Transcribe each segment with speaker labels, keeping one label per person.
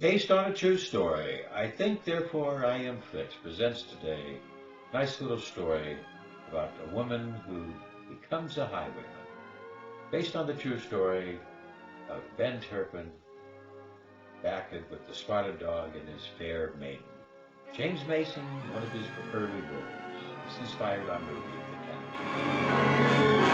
Speaker 1: Based on a true story, I Think Therefore I Am Fit presents today a nice little story about a woman who becomes a highwayman. Based on the true story of Ben Turpin, back with the spotted dog and his fair maiden. James Mason, one of his early roles. It's inspired on movie The Cat.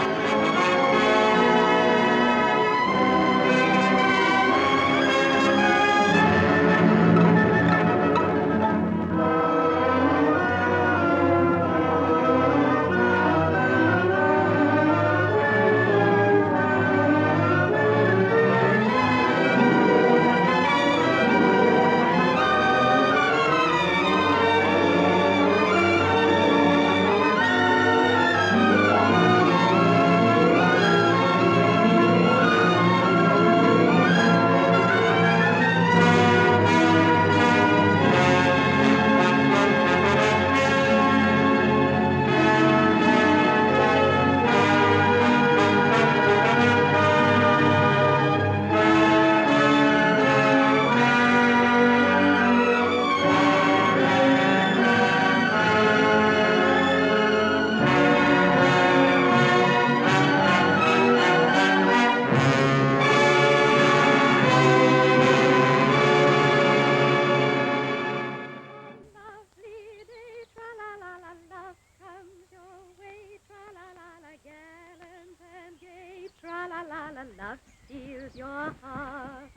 Speaker 2: Love steals your heart.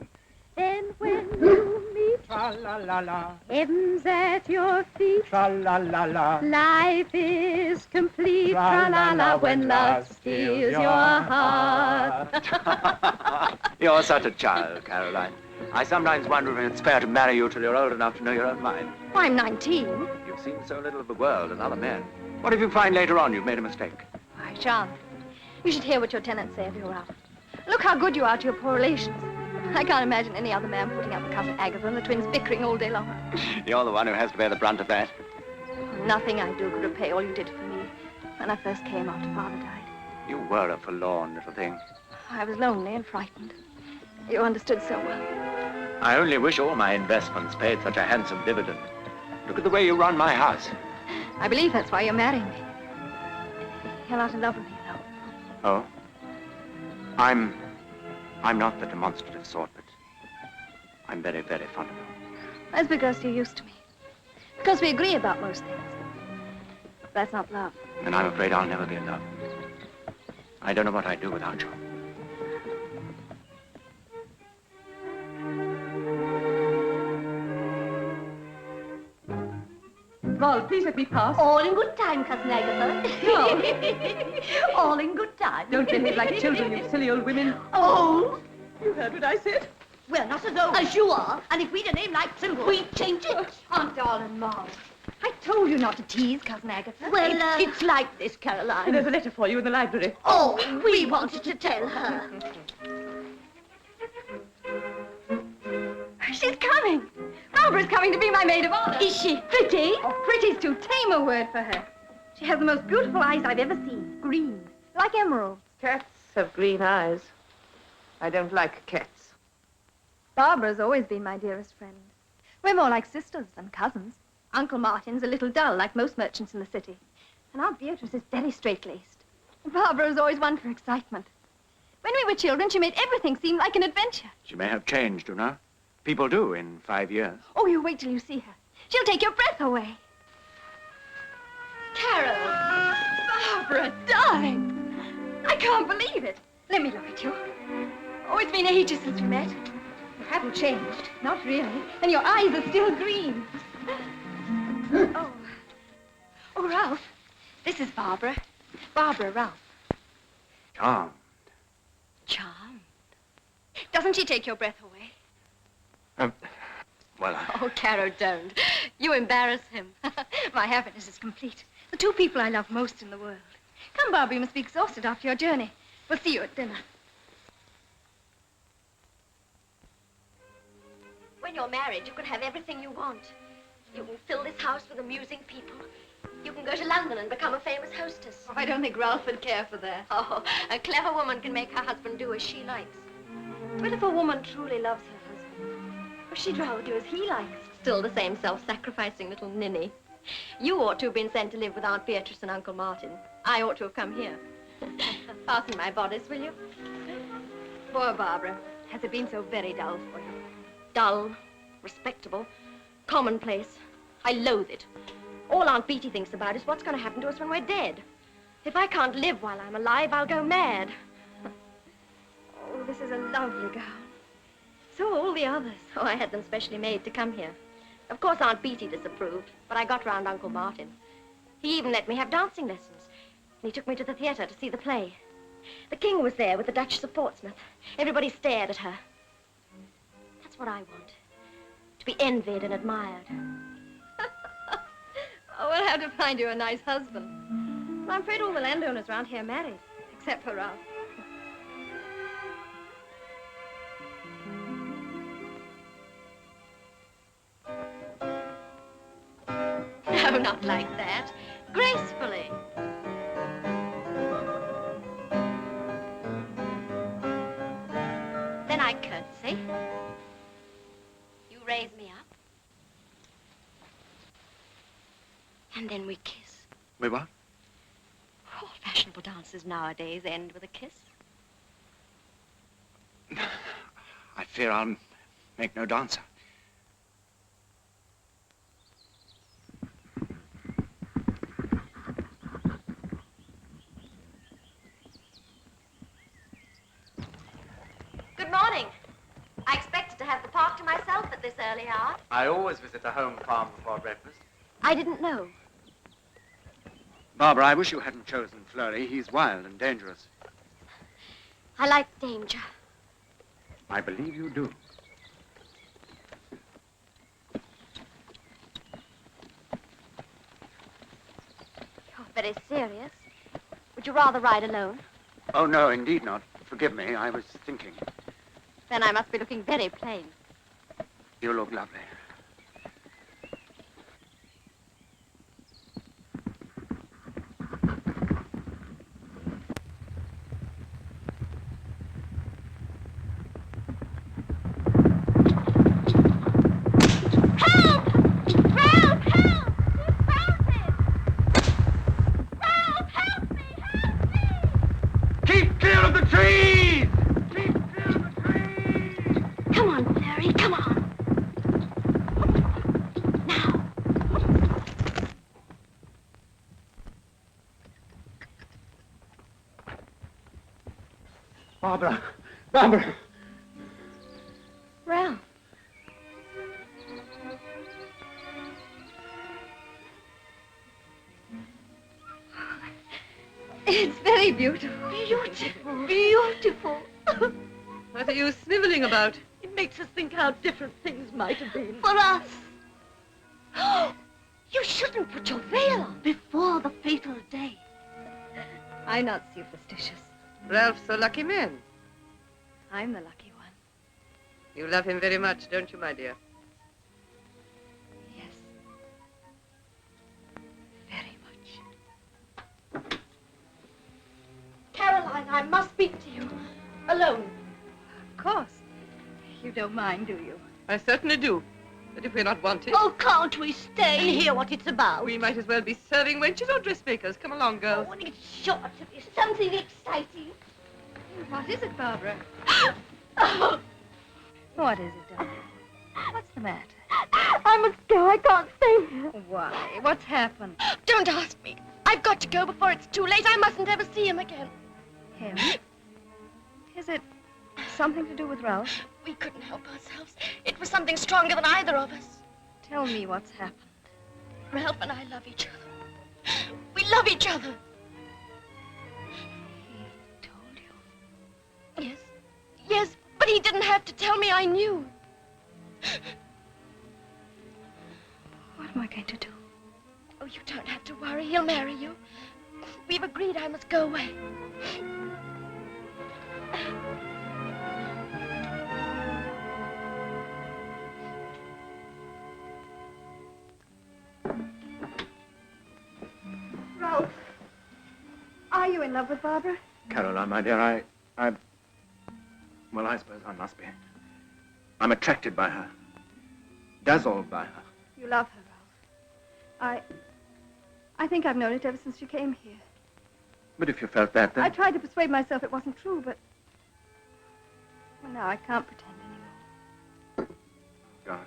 Speaker 2: Then when you meet,
Speaker 3: Tra-la-la-la,
Speaker 2: heaven's at your feet.
Speaker 3: tra-la-la-la,
Speaker 2: Life is complete.
Speaker 3: Tra-la-la,
Speaker 2: When love steals your heart.
Speaker 4: You're such a child, Caroline. I sometimes wonder if it's fair to marry you till you're old enough to know your own mind.
Speaker 2: I'm 19.
Speaker 4: You've seen so little of the world and other men. What if you find later on you've made a mistake?
Speaker 2: I shan't. You should hear what your tenants say of you, Ralph. Look how good you are to your poor relations. I can't imagine any other man putting up with Cousin Agatha and the twins bickering all day long.
Speaker 4: You're the one who has to bear the brunt of that.
Speaker 2: Nothing I do could repay all you did for me when I first came after Father died.
Speaker 4: You were a forlorn little thing.
Speaker 2: I was lonely and frightened. You understood so well.
Speaker 4: I only wish all my investments paid such a handsome dividend. Look at the way you run my house.
Speaker 2: I believe that's why you're marrying me. You're not in love with me, though.
Speaker 4: Oh? I'm not the demonstrative sort, but I'm very, very fond of you.
Speaker 2: That's because you're used to me. Because we agree about most things. That's not love.
Speaker 4: And I'm afraid I'll never be in love. I don't know what I'd do without you.
Speaker 5: Well, please let me pass.
Speaker 6: All in good time, Cousin Agatha.
Speaker 5: No.
Speaker 6: All in good time.
Speaker 5: Don't behave like children, you silly old women.
Speaker 6: Oh,
Speaker 5: You heard what I said?
Speaker 6: well, not as old as you are. And if we'd a name like Simple, we'd change it.
Speaker 2: Aunt Darling, Mom. I told you not to tease Cousin Agatha.
Speaker 6: Well, it's like this, Caroline.
Speaker 5: There's a letter for you in the library.
Speaker 6: Oh, we wanted to tell her.
Speaker 2: She's coming. Barbara's coming to be my maid of honor.
Speaker 6: Is she pretty?
Speaker 2: Oh, pretty's too tame a word for her. She has the most beautiful eyes I've ever seen. Green, like emeralds.
Speaker 5: Cats have green eyes. I don't like cats.
Speaker 2: Barbara's always been my dearest friend. We're more like sisters than cousins. Uncle Martin's a little dull, like most merchants in the city. And Aunt Beatrice is very straight-laced. Barbara was always one for excitement. When we were children, she made everything seem like an adventure.
Speaker 4: She may have changed, you know. People do in 5 years.
Speaker 2: Oh, you wait till you see her. She'll take your breath away. Carol! Barbara, darling! I can't believe it. Let me look at you. Oh, it's been ages since we met. You haven't changed. Not really. And your eyes are still green. Oh. Oh, Ralph. This is Barbara. Barbara Ralph.
Speaker 4: Charmed.
Speaker 2: Charmed. Doesn't she take your breath away?
Speaker 4: Well,
Speaker 2: Oh, Caro, don't. You embarrass him. My happiness is complete. The two people I love most in the world. Come, Barbara, you must be exhausted after your journey. We'll see you at dinner.
Speaker 6: When you're married, you can have everything you want. You can fill this house with amusing people. You can go to London and become a famous hostess.
Speaker 2: Oh, I don't think Ralph would care for that.
Speaker 6: Oh, a clever woman can make her husband do as she likes. But if a woman truly loves her husband, She'd rather do as he likes. Still the same self-sacrificing little ninny. You ought to have been sent to live with Aunt Beatrice and Uncle Martin. I ought to have come here. Fasten my bodice, will you?
Speaker 2: Poor Barbara. Has it been so very dull for you?
Speaker 6: Dull, respectable, commonplace. I loathe it. All Aunt Beatty thinks about is what's going to happen to us when we're dead. If I can't live while I'm alive, I'll go mad.
Speaker 2: Oh, this is a lovely gown.
Speaker 6: So are all the others. Oh, I had them specially made to come here. Of course, Aunt Beatty disapproved, but I got round Uncle Martin. He even let me have dancing lessons. And he took me to the theater to see the play. The King was there with the Duchess of Portsmouth. Everybody stared at her. That's what I want. To be envied and admired.
Speaker 2: Oh, we'll have to find you a nice husband.
Speaker 6: Well, I'm afraid all the landowners around here married.
Speaker 2: Except for Ralph.
Speaker 6: No, not like that. Gracefully. Then I curtsy. You raise me up. And then we kiss.
Speaker 4: We what?
Speaker 6: All fashionable dances nowadays end with a kiss.
Speaker 4: I fear I'll make no dancer.
Speaker 6: Good morning. I expected to have the park to myself at this early hour.
Speaker 4: I always visit the home farm before breakfast.
Speaker 6: I didn't know.
Speaker 4: Barbara, I wish you hadn't chosen Flurry. He's wild and dangerous.
Speaker 6: I like danger.
Speaker 4: I believe you do.
Speaker 6: You're very serious. Would you rather ride alone?
Speaker 4: Oh, no, indeed not. Forgive me, I was thinking.
Speaker 6: Then I must be looking very plain.
Speaker 4: You look lovely.
Speaker 3: Barbara! Barbara!
Speaker 6: Ralph.
Speaker 2: It's very beautiful.
Speaker 6: Beautiful. Beautiful.
Speaker 5: What are you sniveling about? It makes us think how different things might have been.
Speaker 6: For us. You shouldn't put your veil on before the fatal day.
Speaker 2: I'm not superstitious.
Speaker 5: Ralph's a lucky man.
Speaker 2: I'm the lucky one.
Speaker 5: You love him very much, don't you, my dear?
Speaker 2: Yes. Very much.
Speaker 6: Caroline, I must speak to you. Alone.
Speaker 2: Of course. You don't mind, do you?
Speaker 5: I certainly do. But if we're not wanted,
Speaker 6: Oh, can't we stay and hear what it's about?
Speaker 5: we might as well be serving wenches or dressmakers. Come along, girls.
Speaker 6: Oh, it's sure to be something exciting.
Speaker 2: What is it, Barbara?
Speaker 6: Oh,
Speaker 2: What is it, darling? What's the matter?
Speaker 6: I must go. I can't stay here.
Speaker 2: Why? What's happened?
Speaker 6: Don't ask me. I've got to go before it's too late. I mustn't ever see him again.
Speaker 2: Him? Is it something to do with Ralph?
Speaker 6: We couldn't help ourselves. It was something stronger than either of us.
Speaker 2: Tell me what's happened.
Speaker 6: Ralph and I love each other. We love each other.
Speaker 2: He told you.
Speaker 6: Yes. Yes, but he didn't have to tell me. I knew.
Speaker 2: What am I going to do?
Speaker 6: Oh, you don't have to worry. He'll marry you. We've agreed I must go away.
Speaker 2: Ralph, are you in love with Barbara?
Speaker 4: Caroline, my dear, well, I suppose I must be. I'm attracted by her. dazzled by her.
Speaker 2: You love her, Ralph. I think I've known it ever since she came here.
Speaker 4: But if you felt that, then...
Speaker 2: I tried to persuade myself it wasn't true, but... Well, now I can't pretend anymore.
Speaker 4: God.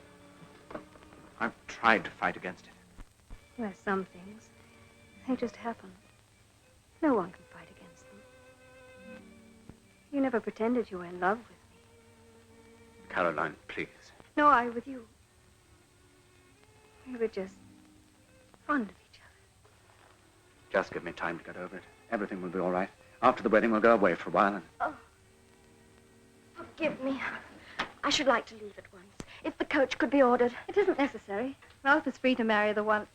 Speaker 4: I've tried to fight against it.
Speaker 2: Well, some things, they just happen. No one can fight against them. You never pretended you were in love with me.
Speaker 4: Caroline, please.
Speaker 2: No, I with you. We were just fond of each other.
Speaker 4: Just give me time to get over it. Everything will be all right. After the wedding, we'll go away for a while and...
Speaker 6: Oh. Forgive me. I should like to leave at once. If the coach could be ordered.
Speaker 2: It isn't necessary. Ralph is free to marry the one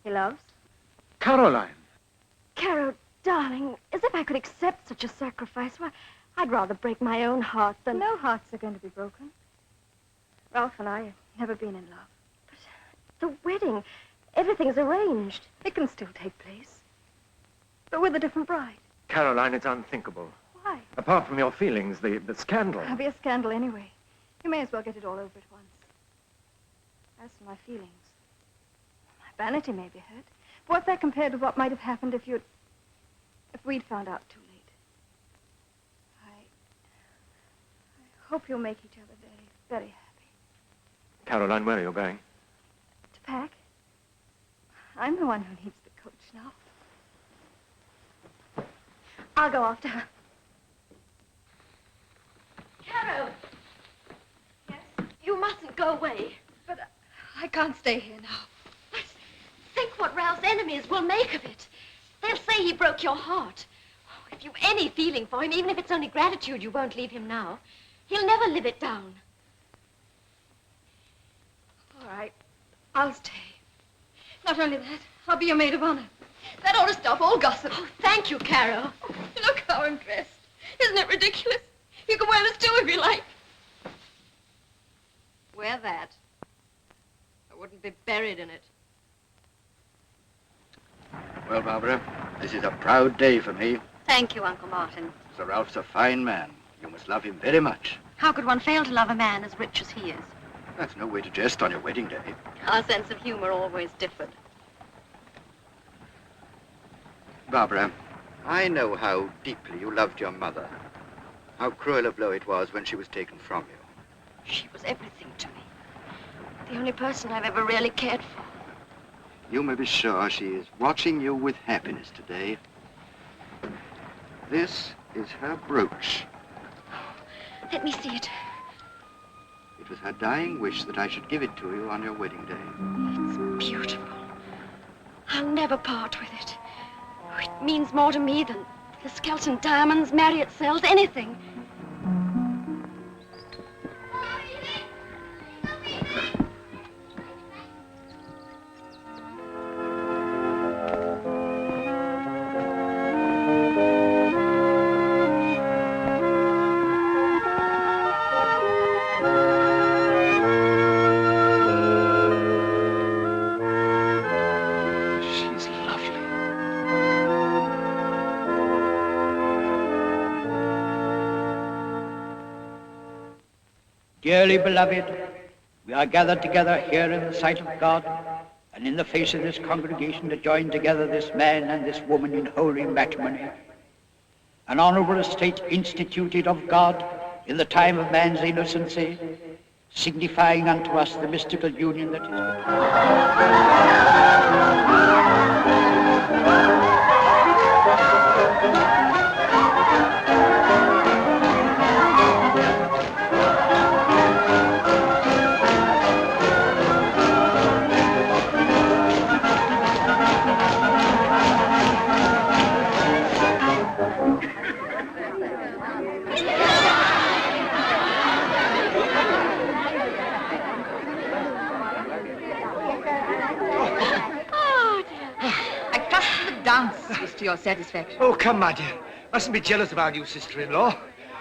Speaker 2: he loves.
Speaker 4: Caroline!
Speaker 6: Caro, darling, as if I could accept such a sacrifice. Why, I'd rather break my own heart than...
Speaker 2: No hearts are going to be broken. Ralph and I have never been in love.
Speaker 6: But the wedding, everything's arranged.
Speaker 2: It can still take place. But with a different bride.
Speaker 4: Caroline, it's unthinkable.
Speaker 2: Why?
Speaker 4: Apart from your feelings, the scandal.
Speaker 2: There'll be a scandal anyway. You may as well get it all over at once. As for my feelings, my vanity may be hurt. But what's that compared with what might have happened if we'd found out too late? I hope you'll make each other very, very happy.
Speaker 4: Caroline, where are you going?
Speaker 2: To pack? I'm the one who needs the coach now.
Speaker 6: I'll go after her. Caro!
Speaker 2: Yes?
Speaker 6: You mustn't go away.
Speaker 2: But I can't stay here now.
Speaker 6: But think what Ralph's enemies will make of it. They'll say he broke your heart. Oh, if you've any feeling for him, even if it's only gratitude, you won't leave him now. He'll never live it down.
Speaker 2: All right. I'll stay. Not only that, I'll be your maid of honor. That ought to stop all gossip.
Speaker 6: Oh, thank you, Caro.
Speaker 2: Oh, look how I'm dressed. Isn't it ridiculous? You can wear this too if you like.
Speaker 5: Wear that. I wouldn't be buried in it.
Speaker 7: Well, Barbara, this is a proud day for me.
Speaker 6: Thank you, Uncle Martin.
Speaker 7: Sir Ralph's a fine man. You must love him very much.
Speaker 6: How could one fail to love a man as rich as he is?
Speaker 7: That's no way to jest on your wedding day.
Speaker 6: Our sense of humor always differed.
Speaker 7: Barbara, I know how deeply you loved your mother. How cruel a blow it was when she was taken from you.
Speaker 6: She was everything to me. The only person I've ever really cared for.
Speaker 7: You may be sure she is watching you with happiness today. This is her brooch.
Speaker 6: Let me see it.
Speaker 7: It was her dying wish that I should give it to you on your wedding day.
Speaker 6: It's beautiful. I'll never part with it. Oh, it means more to me than the Skelton diamonds, Marriott cells, anything.
Speaker 3: Dearly beloved, we are gathered together here in the sight of God and in the face of this congregation to join together this man and this woman in holy matrimony. An honorable estate instituted of God in the time of man's innocency, signifying unto us the mystical union that is between.
Speaker 5: To your satisfaction.
Speaker 8: Oh, come, my dear. Mustn't be jealous of our new sister-in-law.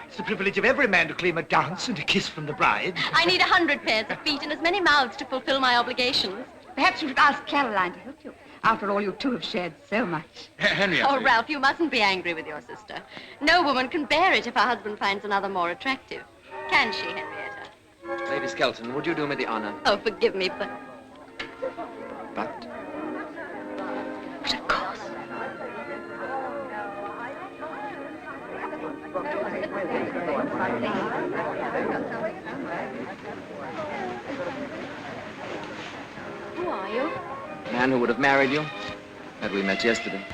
Speaker 8: It's the privilege of every man to claim a dance and a kiss from the bride.
Speaker 6: I need 100 pairs of feet and as many mouths to fulfill my obligations.
Speaker 5: Perhaps you should ask Caroline to help you. After all, you two have shared so much.
Speaker 8: Henrietta.
Speaker 6: Oh, Ralph, you mustn't be angry with your sister. No woman can bear it if her husband finds another more attractive. Can she, Henrietta?
Speaker 4: Lady Skelton, would you do me the honor?
Speaker 5: Oh, forgive me, but...
Speaker 4: But?
Speaker 5: But of course.
Speaker 6: Who are you?
Speaker 4: The man who would have married you, had we met yesterday.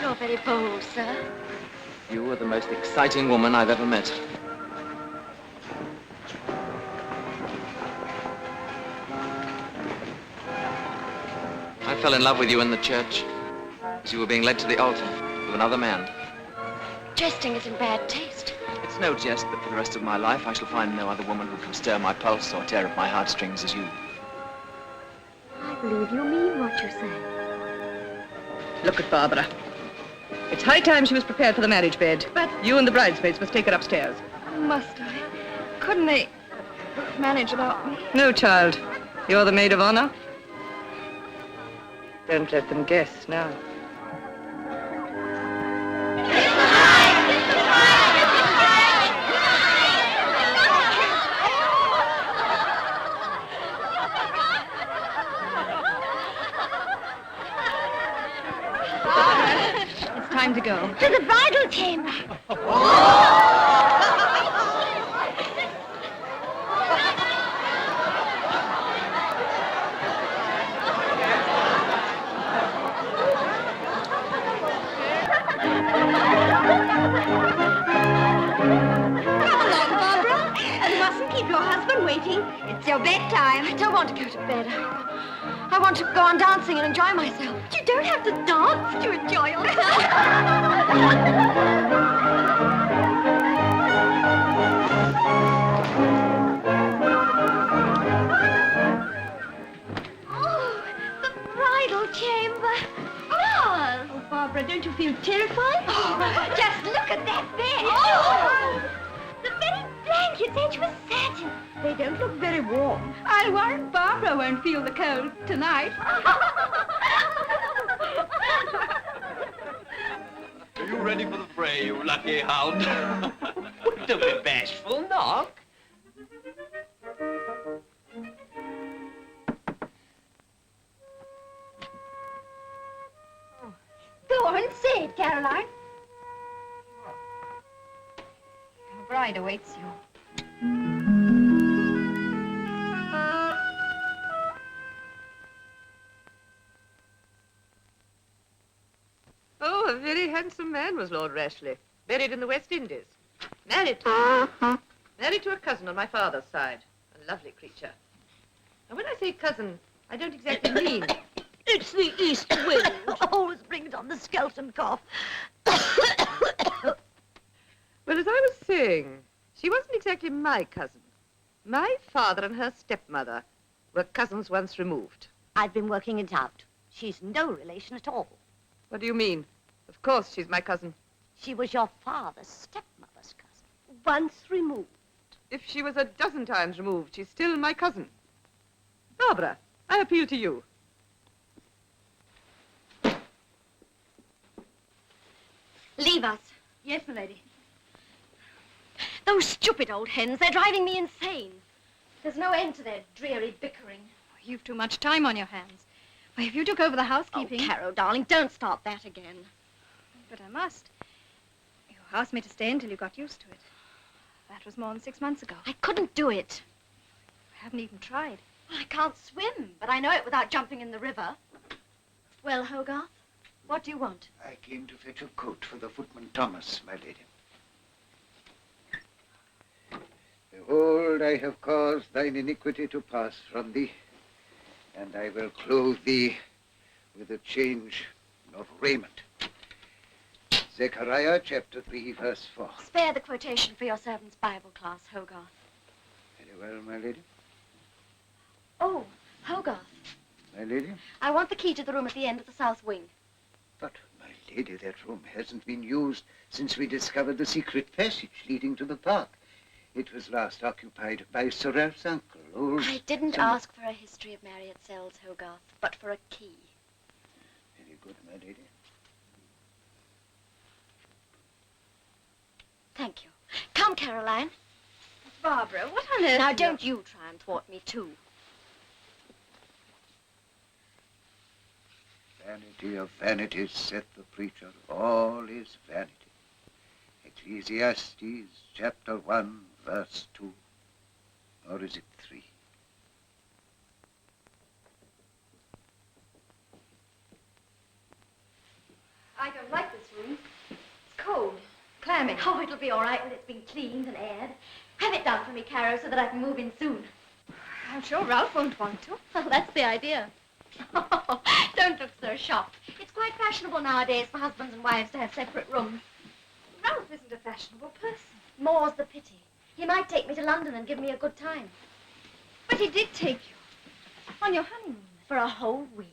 Speaker 6: You're very bold, sir.
Speaker 4: You are the most exciting woman I've ever met. I fell in love with you in the church as you were being led to the altar with another man.
Speaker 6: Jesting is in bad taste.
Speaker 4: It's no jest, but for the rest of my life I shall find no other woman who can stir my pulse or tear at my heartstrings as you.
Speaker 6: I believe you mean what you say.
Speaker 5: Look at Barbara. It's high time she was prepared for the marriage bed. But you and the bridesmaids must take her upstairs.
Speaker 2: Must I? Couldn't they manage without me?
Speaker 5: No, child. You're the maid of honor. Don't let them guess now.
Speaker 2: It's time to go.
Speaker 6: To the bridal chamber.
Speaker 2: It's your bedtime.
Speaker 6: I don't want to go to bed. I want to go on dancing and enjoy myself.
Speaker 2: You don't have to dance to enjoy yourself.
Speaker 6: Oh, the bridal chamber.
Speaker 2: Oh, Barbara, don't you feel terrified?
Speaker 6: Oh, just look at that bed. Oh, the very blankets edged with satin.
Speaker 2: They don't look very warm. I'll warrant Barbara won't feel the cold tonight.
Speaker 9: Are you ready for the fray, you lucky hound? Don't be bashful, knock.
Speaker 2: Go on, say it, Caroline. Your bride awaits you.
Speaker 5: Oh, a very handsome man was Lord Rashleigh. Buried in the West Indies. Married to a cousin on my father's side. A lovely creature. And when I say cousin, I don't exactly mean...
Speaker 6: It's the east wind. Always brings on the Skelton cough.
Speaker 5: Well, as I was saying, she wasn't exactly my cousin. My father and her stepmother were cousins once removed.
Speaker 6: I've been working it out. She's no relation at all.
Speaker 5: What do you mean? Of course she's my cousin.
Speaker 6: She was your father's stepmother's cousin. Once removed.
Speaker 5: If she was a dozen times removed, she's still my cousin. Barbara, I appeal to you.
Speaker 6: Leave us.
Speaker 2: Yes, my lady.
Speaker 6: Those stupid old hens, they're driving me insane. There's no end to their dreary bickering.
Speaker 2: You've too much time on your hands. Why, if you took over the housekeeping...
Speaker 6: Oh, Carol, darling, don't start that again.
Speaker 2: But I must. You asked me to stay until you got used to it. That was more than 6 months ago.
Speaker 6: I couldn't do it.
Speaker 2: I haven't even tried.
Speaker 6: Well, I can't swim, but I know it without jumping in the river. Well, Hogarth, what do you want?
Speaker 3: I came to fetch a coat for the footman Thomas, my lady. Behold, I have caused thine iniquity to pass from thee, and I will clothe thee with a change of raiment. Zechariah chapter 3, verse 4.
Speaker 6: Spare the quotation for your servant's Bible class, Hogarth.
Speaker 3: Very well, my lady.
Speaker 6: Oh, Hogarth,
Speaker 3: My lady?
Speaker 6: I want the key to the room at the end of the south wing.
Speaker 3: But, my lady, that room hasn't been used since we discovered the secret passage leading to the park. It was last occupied by Sir Ralph's uncle, old...
Speaker 6: I didn't ask for a history of Marriott Sells, Hogarth, but for a key.
Speaker 3: Very good, my lady.
Speaker 6: Thank you. Come, Caroline.
Speaker 2: Barbara, what on earth?
Speaker 6: Now, don't you try and thwart me, too.
Speaker 3: Vanity of vanities, saith the preacher, all is vanity. Ecclesiastes chapter 1, verse 2. Or is it 3?
Speaker 2: I don't like this room. It's cold, clammy.
Speaker 6: Oh, it'll be all right when it's been cleaned and aired. Have it done for me, Caro, so that I can move in soon.
Speaker 2: I'm sure Ralph won't want to.
Speaker 6: Well, that's the idea. Don't look so shocked. It's quite fashionable nowadays for husbands and wives to have separate rooms.
Speaker 2: Ralph isn't a fashionable person.
Speaker 6: More's the pity. He might take me to London and give me a good time.
Speaker 2: But he did take you on your honeymoon.
Speaker 6: For a whole week.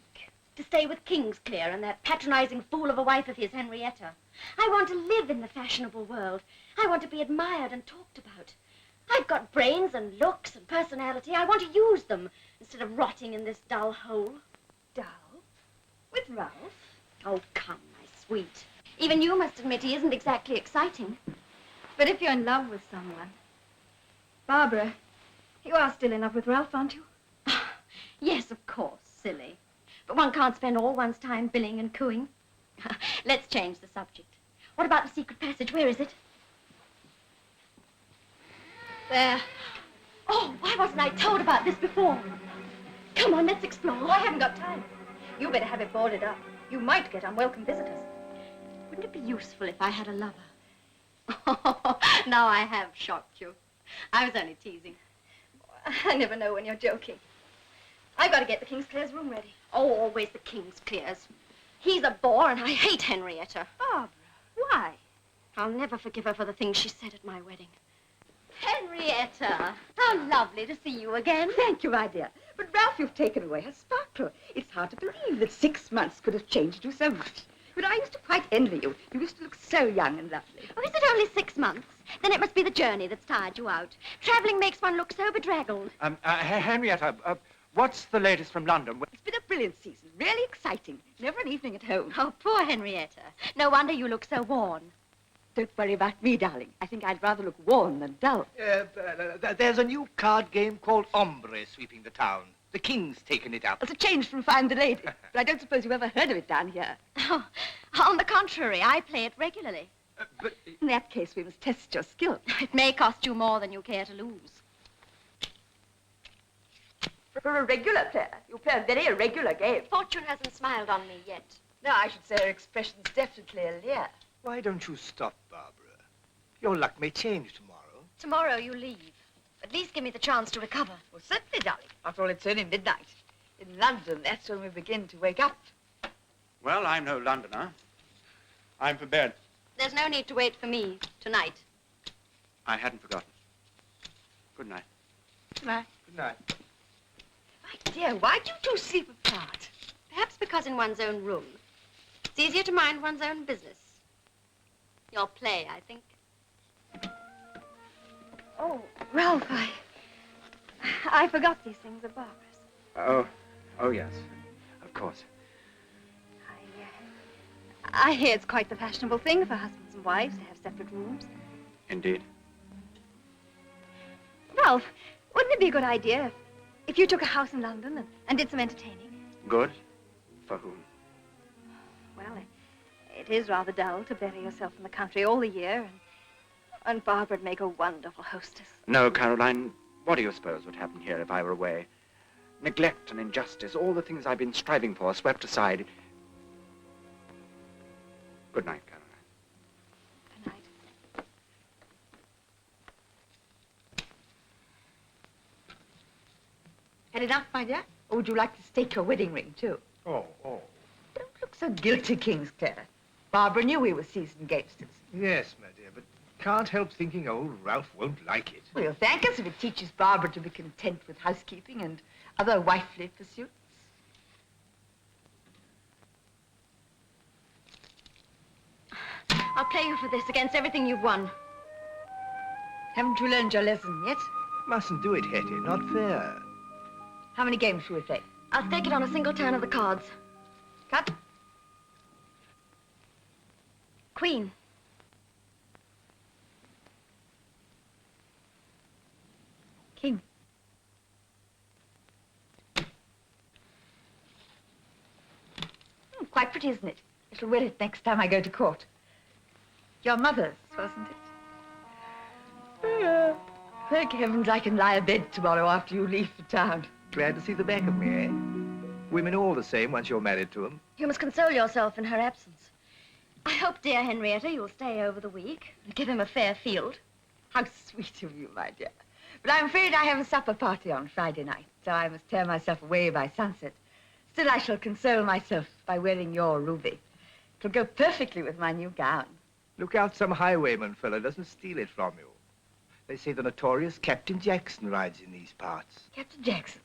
Speaker 6: To stay with Kingsclear and that patronizing fool of a wife of his, Henrietta. I want to live in the fashionable world. I want to be admired and talked about. I've got brains and looks and personality. I want to use them instead of rotting in this dull hole.
Speaker 2: Dull? With Ralph?
Speaker 6: Oh, come, my sweet. Even you must admit he isn't exactly exciting.
Speaker 2: But if you're in love with someone... Barbara, you are still in love with Ralph, aren't you?
Speaker 6: Yes, of course, silly. But one can't spend all one's time billing and cooing. Let's change the subject. What about the secret passage? Where is it?
Speaker 2: There.
Speaker 6: Oh, why wasn't I told about this before? Come on, let's explore.
Speaker 2: Oh, I haven't got time. You better have it boarded up. You might get unwelcome visitors.
Speaker 6: Wouldn't it be useful if I had a lover? Oh, now I have shocked you. I was only teasing.
Speaker 2: I never know when you're joking. I've got to get the Kingsclear's room ready.
Speaker 6: Oh, always the Kingsclears. He's a bore, and I hate Henrietta.
Speaker 2: Barbara, why?
Speaker 6: I'll never forgive her for the things she said at my wedding. Henrietta, how lovely to see you again.
Speaker 10: Thank you, my dear. But, Ralph, you've taken away her sparkle. It's hard to believe that 6 months could have changed you so much. But I used to quite envy you. You used to look so young and lovely.
Speaker 6: Oh, is it only 6 months? Then it must be the journey that's tired you out. Traveling makes one look so bedraggled.
Speaker 8: Henrietta, what's the latest from London?
Speaker 10: It's been a brilliant season, really exciting. Never an evening at home.
Speaker 6: Oh, poor Henrietta. No wonder you look so worn.
Speaker 10: Don't worry about me, darling. I think I'd rather look worn than dull.
Speaker 8: There's a new card game called Ombre sweeping the town. The King's taken it up.
Speaker 10: It's a change from Find the Lady. But I don't suppose you've ever heard of it down here.
Speaker 6: Oh, on the contrary, I play it regularly.
Speaker 8: But
Speaker 10: in that case, we must test your skill.
Speaker 6: It may cost you more than you care to lose.
Speaker 10: For a regular player, you play a very irregular game.
Speaker 6: Fortune hasn't smiled on me yet.
Speaker 10: No, I should say her expression's definitely a leer.
Speaker 8: why don't you stop, Barbara? Your luck may change tomorrow.
Speaker 6: Tomorrow you leave. At least give me the chance to recover.
Speaker 10: Well, certainly, darling. After all, it's only midnight. In London, that's when we begin to wake up.
Speaker 4: Well, I'm no Londoner. I'm for bed.
Speaker 6: There's no need to wait for me tonight.
Speaker 4: I hadn't forgotten. Good night.
Speaker 10: Good night.
Speaker 8: Good night.
Speaker 10: My dear, why do you two sleep apart?
Speaker 6: Perhaps because in one's own room, it's easier to mind one's own business. Your play, I think.
Speaker 2: Oh, Ralph, I forgot these things are Barbara's.
Speaker 4: Oh, yes. Of course.
Speaker 2: I hear it's quite the fashionable thing for husbands and wives to have separate rooms.
Speaker 4: Indeed.
Speaker 2: Ralph, wouldn't it be a good idea if you took a house in London and did some entertaining?
Speaker 4: Good? For whom?
Speaker 2: Well, it is rather dull to bury yourself in the country all the year, and Barbara'd make a wonderful hostess.
Speaker 4: No, Caroline. What do you suppose would happen here if I were away? Neglect and injustice, all the things I've been striving for, swept aside. Good night, Caroline.
Speaker 2: Good night.
Speaker 10: Had enough, my dear? Or would you like to stake your wedding ring, too?
Speaker 8: Oh.
Speaker 10: Don't look so guilty, Kingsclear. Barbara knew we were seasoned gamesters.
Speaker 8: Yes, my dear, but can't help thinking old Ralph won't like it.
Speaker 10: Well, you'll thank us if it teaches Barbara to be content with housekeeping and other wifely pursuits.
Speaker 6: I'll play you for this against everything you've won.
Speaker 10: Haven't you learned your lesson yet?
Speaker 8: Mustn't do it, Hetty. Not fair.
Speaker 10: How many games shall we play?
Speaker 6: I'll stake it on a single turn of the cards.
Speaker 10: Cut.
Speaker 6: Queen.
Speaker 10: king. Quite pretty, isn't it? I shall wear it next time I go to court. Your mother's, wasn't it? Thank heavens I can lie abed tomorrow after you leave for town.
Speaker 8: Glad to see the back of me, eh? Women are all the same once you're married to them.
Speaker 6: You must console yourself in her absence. I hope, dear Henrietta, you'll stay over the week and give him a fair field.
Speaker 10: How sweet of you, my dear. But I'm afraid I have a supper party on Friday night, so I must tear myself away by sunset. Still, I shall console myself by wearing your ruby. It'll go perfectly with my new gown.
Speaker 8: Look out some highwayman fella doesn't steal it from you. They say the notorious Captain Jackson rides in these parts.
Speaker 10: Captain Jackson?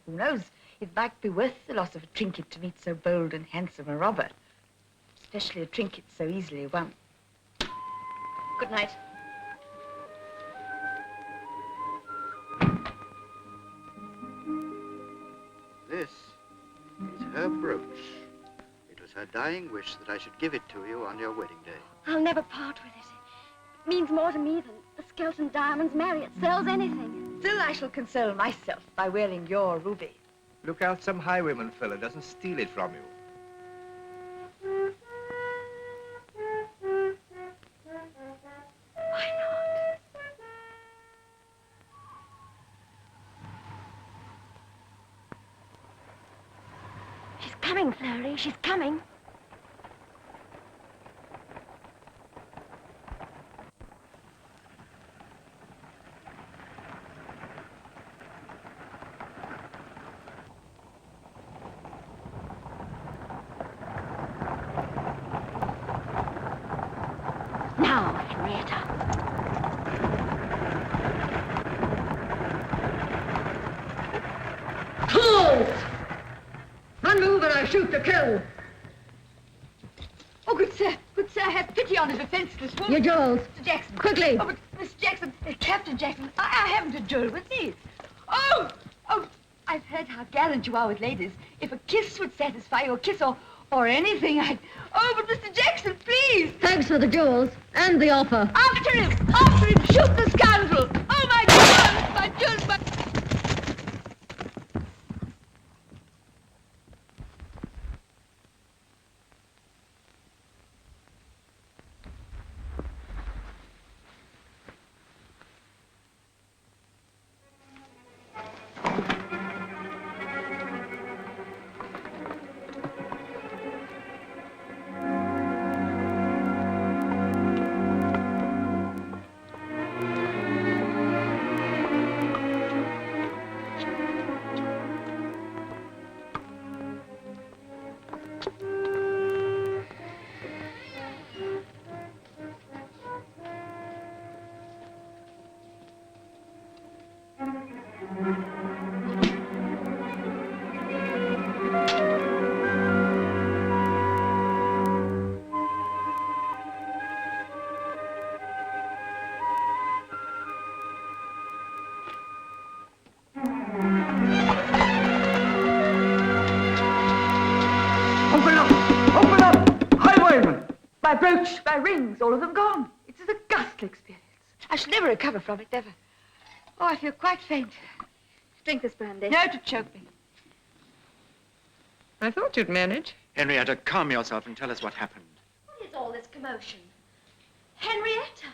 Speaker 10: Who knows? It might be worth the loss of a trinket to meet so bold and handsome a robber. Especially a trinket so easily won.
Speaker 6: Good night.
Speaker 7: This is her brooch. It was her dying wish that I should give it to you on your wedding day.
Speaker 6: I'll never part with it. It means more to me than the Skelton Diamonds. Marriott sells anything.
Speaker 10: Still, I shall console myself by wearing your ruby.
Speaker 8: Look out some highwayman fella doesn't steal it from you.
Speaker 10: Why not?
Speaker 6: She's coming, Flurry. She's coming. Now, Henrietta.
Speaker 10: Fools! One move and I shoot to kill. Oh, good sir, have pity on a defenseless woman.
Speaker 2: Your jewels.
Speaker 10: Mr. Jackson.
Speaker 2: Quickly.
Speaker 10: Oh, but Miss Jackson, Captain Jackson, I haven't a jewel with me. Oh, I've heard how gallant you are with ladies. If a kiss would satisfy your kiss or anything, Oh, but Mr. Jackson, please.
Speaker 2: Thanks for the jewels and the offer.
Speaker 10: After him! Shoot the scoundrel! Oh, my jewels, my jewels, my... Open up! Highwayman! My brooch, my rings, all of them gone. It's a ghastly experience. I shall never recover from it, never. Oh, I feel quite faint.
Speaker 2: Drink this brandy.
Speaker 10: No, to choke me.
Speaker 5: I thought you'd manage.
Speaker 4: Henrietta, calm yourself and tell us what happened.
Speaker 6: What is all this commotion? Henrietta!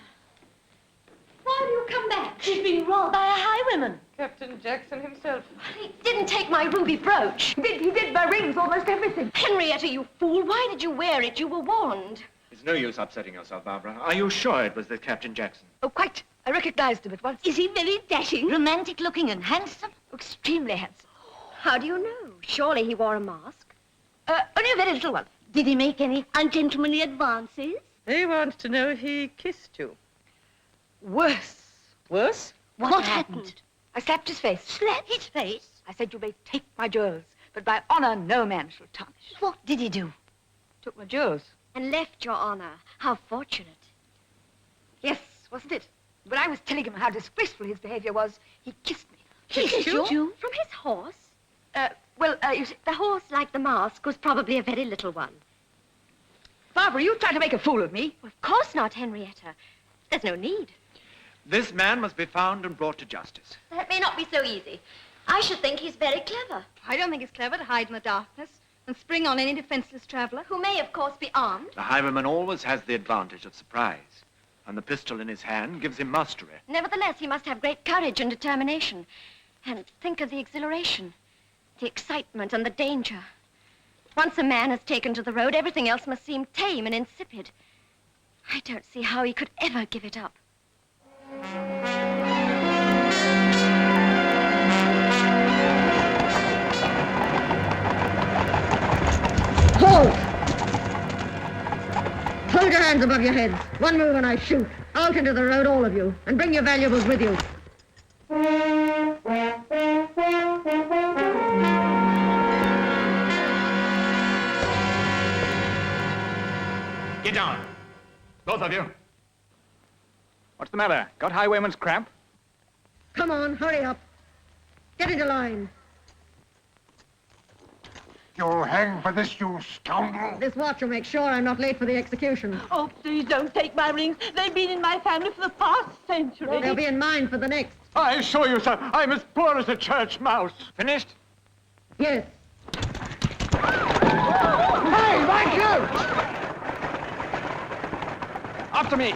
Speaker 6: Why do you come back? She's been robbed by a highwayman.
Speaker 5: Captain Jackson himself.
Speaker 6: He didn't take my ruby brooch.
Speaker 10: He did my rings, almost everything.
Speaker 6: Henrietta, you fool. Why did you wear it? You were warned.
Speaker 4: It's no use upsetting yourself, Barbara. Are you sure it was the Captain Jackson?
Speaker 10: Oh, quite. I recognized him at once.
Speaker 6: Is he very dashing? Romantic-looking and handsome?
Speaker 10: Extremely handsome.
Speaker 6: How do you know? Surely he wore a mask.
Speaker 10: Only a very little one.
Speaker 6: Did he make any ungentlemanly advances?
Speaker 5: He wants to know if he kissed you.
Speaker 10: Worse.
Speaker 5: Worse?
Speaker 6: What happened?
Speaker 10: I slapped his face.
Speaker 6: Slapped his face?
Speaker 10: I said, you may take my jewels, but by honor no man shall tarnish.
Speaker 6: What did he do?
Speaker 10: Took my jewels.
Speaker 6: And left your honor. How fortunate.
Speaker 10: Yes, wasn't it? When I was telling him how disgraceful his behavior was, he kissed me.
Speaker 6: Kissed you? From his horse?
Speaker 10: You see,
Speaker 6: The horse, like the mask, was probably a very little one.
Speaker 10: Barbara, you trying to make a fool of me?
Speaker 6: Well, of course not, Henrietta. There's no need.
Speaker 3: This man must be found and brought to justice.
Speaker 6: That may not be so easy. I should think he's very clever.
Speaker 2: I don't think it's clever to hide in the darkness and spring on any defenseless traveler.
Speaker 6: Who may, of course, be armed.
Speaker 3: The highwayman always has the advantage of surprise, and the pistol in his hand gives him mastery.
Speaker 6: Nevertheless, he must have great courage and determination. And think of the exhilaration, the excitement and the danger. Once a man has taken to the road, everything else must seem tame and insipid. I don't see how he could ever give it up.
Speaker 11: Hold! Hold your hands above your heads. One move and I shoot. Out into the road, all of you, and bring your valuables with you.
Speaker 8: Get down. Both of you.
Speaker 4: What's the matter? Got highwayman's cramp?
Speaker 11: Come on, hurry up. Get into line.
Speaker 12: You'll hang for this, you scoundrel.
Speaker 11: This watch will make sure I'm not late for the execution.
Speaker 13: Oh, please don't take my rings. They've been in my family for the past century.
Speaker 11: They'll be in mine for the next.
Speaker 12: I assure you, sir, I'm as poor as a church mouse.
Speaker 4: Finished?
Speaker 11: Yes.
Speaker 12: Hey, thank you!
Speaker 4: After me.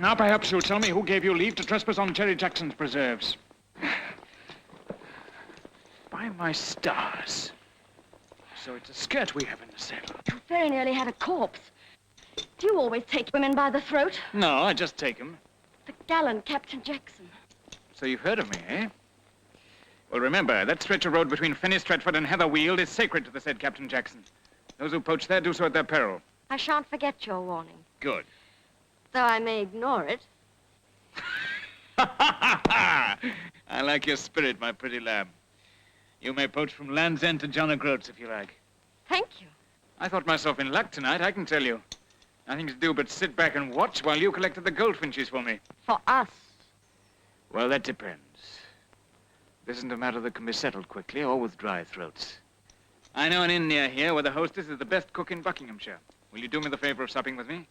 Speaker 14: Now perhaps you'll tell me who gave you leave to trespass on Cherry Jackson's preserves. By my stars. So it's a skirt we have in the cellar.
Speaker 6: You very nearly had a corpse. Do you always take women by the throat?
Speaker 14: No, I just take him.
Speaker 6: The gallant Captain Jackson.
Speaker 14: So you've heard of me, eh? Well, remember, that stretch of road between Fenny Stratford and Heatherweald is sacred to the said Captain Jackson. Those who poach there do so at their peril.
Speaker 6: I shan't forget your warning,
Speaker 14: Good.
Speaker 6: though I may ignore it.
Speaker 14: I like your spirit, my pretty lamb. You may poach from Land's End to John O'Groats if you like.
Speaker 6: Thank you.
Speaker 14: I thought myself in luck tonight, I can tell you. Nothing to do but sit back and watch while you collected the goldfinches for me.
Speaker 6: For us.
Speaker 14: Well, that depends. This isn't a matter that can be settled quickly or with dry throats. I know an inn near here where the hostess is the best cook in Buckinghamshire. Will you do me the favor of supping with me?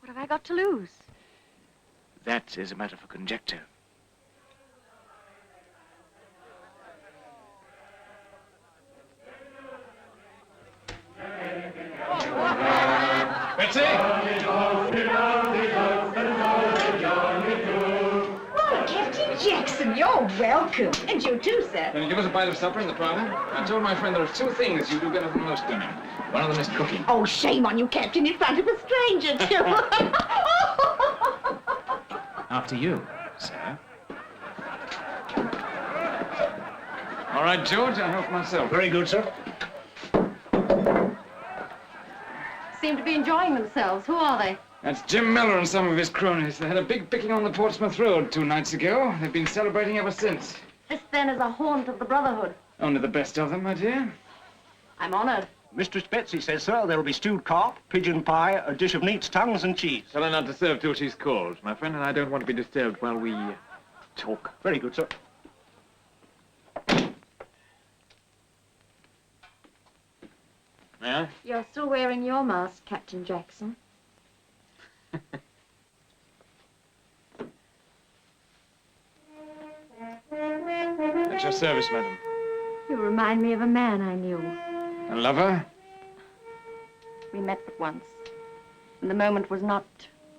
Speaker 6: What have I got to lose?
Speaker 14: That is a matter for conjecture.
Speaker 8: Betsy?
Speaker 10: Oh, Captain Jackson, you're welcome. And you too, sir.
Speaker 14: Can you give us a bite of supper in the parlor? I told my friend there are two things you do better than most women. One of them is cooking.
Speaker 10: Oh, shame on you, Captain, in front of a stranger, too.
Speaker 14: After you, sir. All right, George, I help myself.
Speaker 8: Very good, sir.
Speaker 2: Seem to be enjoying themselves. Who are they?
Speaker 14: That's Jim Miller and some of his cronies. They had a big picking on the Portsmouth Road 2 nights ago. They've been celebrating ever since.
Speaker 2: This, then, is a haunt of the Brotherhood.
Speaker 14: Only the best of them, my dear.
Speaker 2: I'm honored.
Speaker 8: Mistress Betsy says, sir, there'll be stewed carp, pigeon pie, a dish of neats, tongues, and cheese.
Speaker 14: Tell her not to serve till she's called. My friend and I don't want to be disturbed while we talk.
Speaker 8: Very good, sir.
Speaker 14: May I?
Speaker 6: You're still wearing your mask, Captain Jackson.
Speaker 14: At your service, madam.
Speaker 6: You remind me of a man I knew.
Speaker 14: A lover?
Speaker 6: We met but once, and the moment was not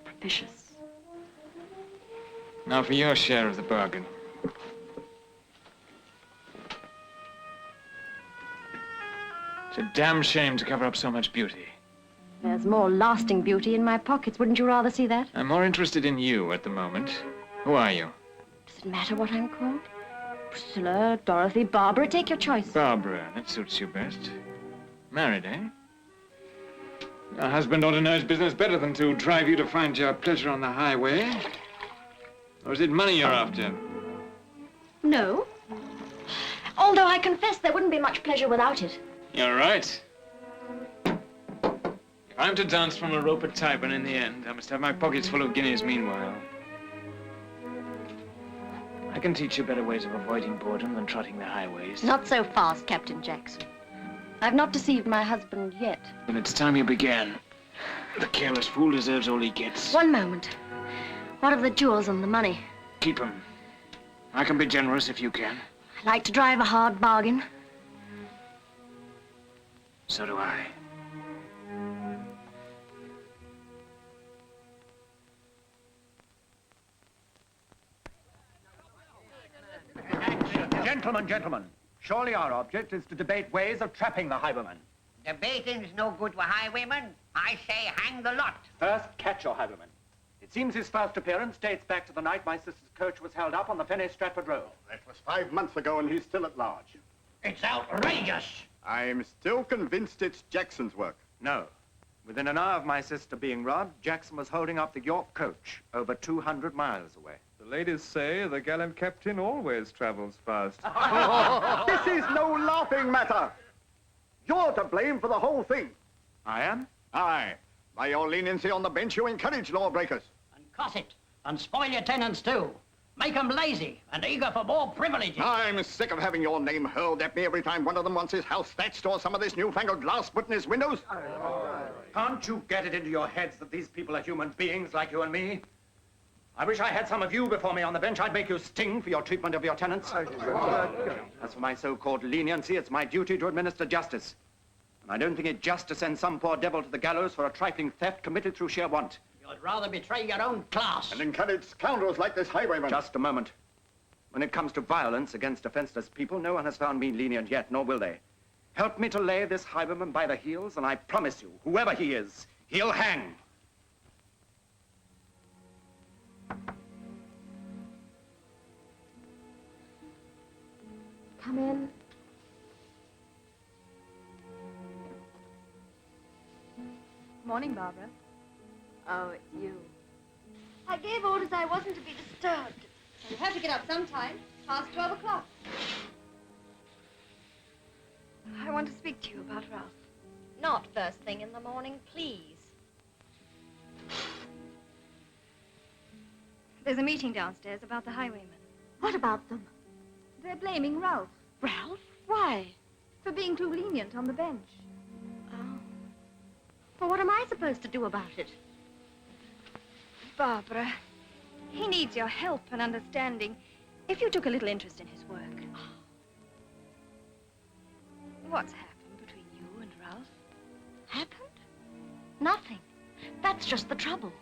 Speaker 6: propitious.
Speaker 14: Now for your share of the bargain. It's a damn shame to cover up so much beauty.
Speaker 6: There's more lasting beauty in my pockets. Wouldn't you rather see that?
Speaker 14: I'm more interested in you at the moment. Who are you?
Speaker 6: Does it matter what I'm called? Priscilla, Dorothy, Barbara, take your choice.
Speaker 14: Barbara, that suits you best. Married, eh? Your husband ought to know his business better than to drive you to find your pleasure on the highway. Or is it money you're after?
Speaker 6: No. Although I confess there wouldn't be much pleasure without it.
Speaker 14: You're right. If I'm to dance from a rope at Tyburn in the end. I must have my pockets full of guineas meanwhile. I can teach you better ways of avoiding boredom than trotting the highways.
Speaker 6: Not so fast, Captain Jackson. I've not deceived my husband yet.
Speaker 14: Then it's time you began. The careless fool deserves all he gets.
Speaker 6: One moment. What of the jewels and the money?
Speaker 14: Keep 'em. I can be generous if you can.
Speaker 6: I like to drive a hard bargain.
Speaker 14: So do I.
Speaker 15: Gentlemen, surely our object is to debate ways of trapping the highwayman.
Speaker 16: Debating's no good with highwaymen. I say hang the lot.
Speaker 15: First, catch your highwayman. It seems his first appearance dates back to the night my sister's coach was held up on the Fenny Stratford Road.
Speaker 12: That was 5 months ago, and he's still at large.
Speaker 16: It's outrageous.
Speaker 12: I'm still convinced it's Jackson's work.
Speaker 15: No. Within an hour of my sister being robbed, Jackson was holding up the York coach over 200 miles away.
Speaker 17: The ladies say the gallant captain always travels fast.
Speaker 12: This is no laughing matter. You're to blame for the whole thing.
Speaker 15: I am?
Speaker 12: Aye. By your leniency on the bench, you encourage lawbreakers.
Speaker 16: And cuss it. And spoil your tenants, too. Make 'em lazy and eager for more privileges.
Speaker 12: I'm sick of having your name hurled at me every time one of them wants his house thatched or some of this newfangled glass put in his windows.
Speaker 15: Can't you get it into your heads that these people are human beings like you and me? I wish I had some of you before me on the bench. I'd make you sting for your treatment of your tenants. As for my so-called leniency, it's my duty to administer justice. And I don't think it just to send some poor devil to the gallows for a trifling theft committed through sheer want.
Speaker 16: You'd rather betray your own class.
Speaker 12: And encourage scoundrels like this highwayman.
Speaker 15: Just a moment. When it comes to violence against defenseless people, no one has found me lenient yet, nor will they. Help me to lay this highwayman by the heels, and I promise you, whoever he is, he'll hang.
Speaker 6: Come in.
Speaker 2: Morning, Barbara.
Speaker 6: Oh, you.
Speaker 2: I gave orders I wasn't to be disturbed. You have to get up sometime. Past 12 o'clock. I want to speak to you about Ralph.
Speaker 6: Not first thing in the morning, please.
Speaker 2: There's a meeting downstairs about the highwaymen.
Speaker 6: What about them?
Speaker 2: They're blaming Ralph.
Speaker 6: Ralph? Why?
Speaker 2: For being too lenient on the bench.
Speaker 6: Oh. Well, what am I supposed to do about it?
Speaker 2: Barbara, he needs your help and understanding if you took a little interest in his work. What's happened between you and Ralph?
Speaker 6: Happened? Nothing. That's just the trouble.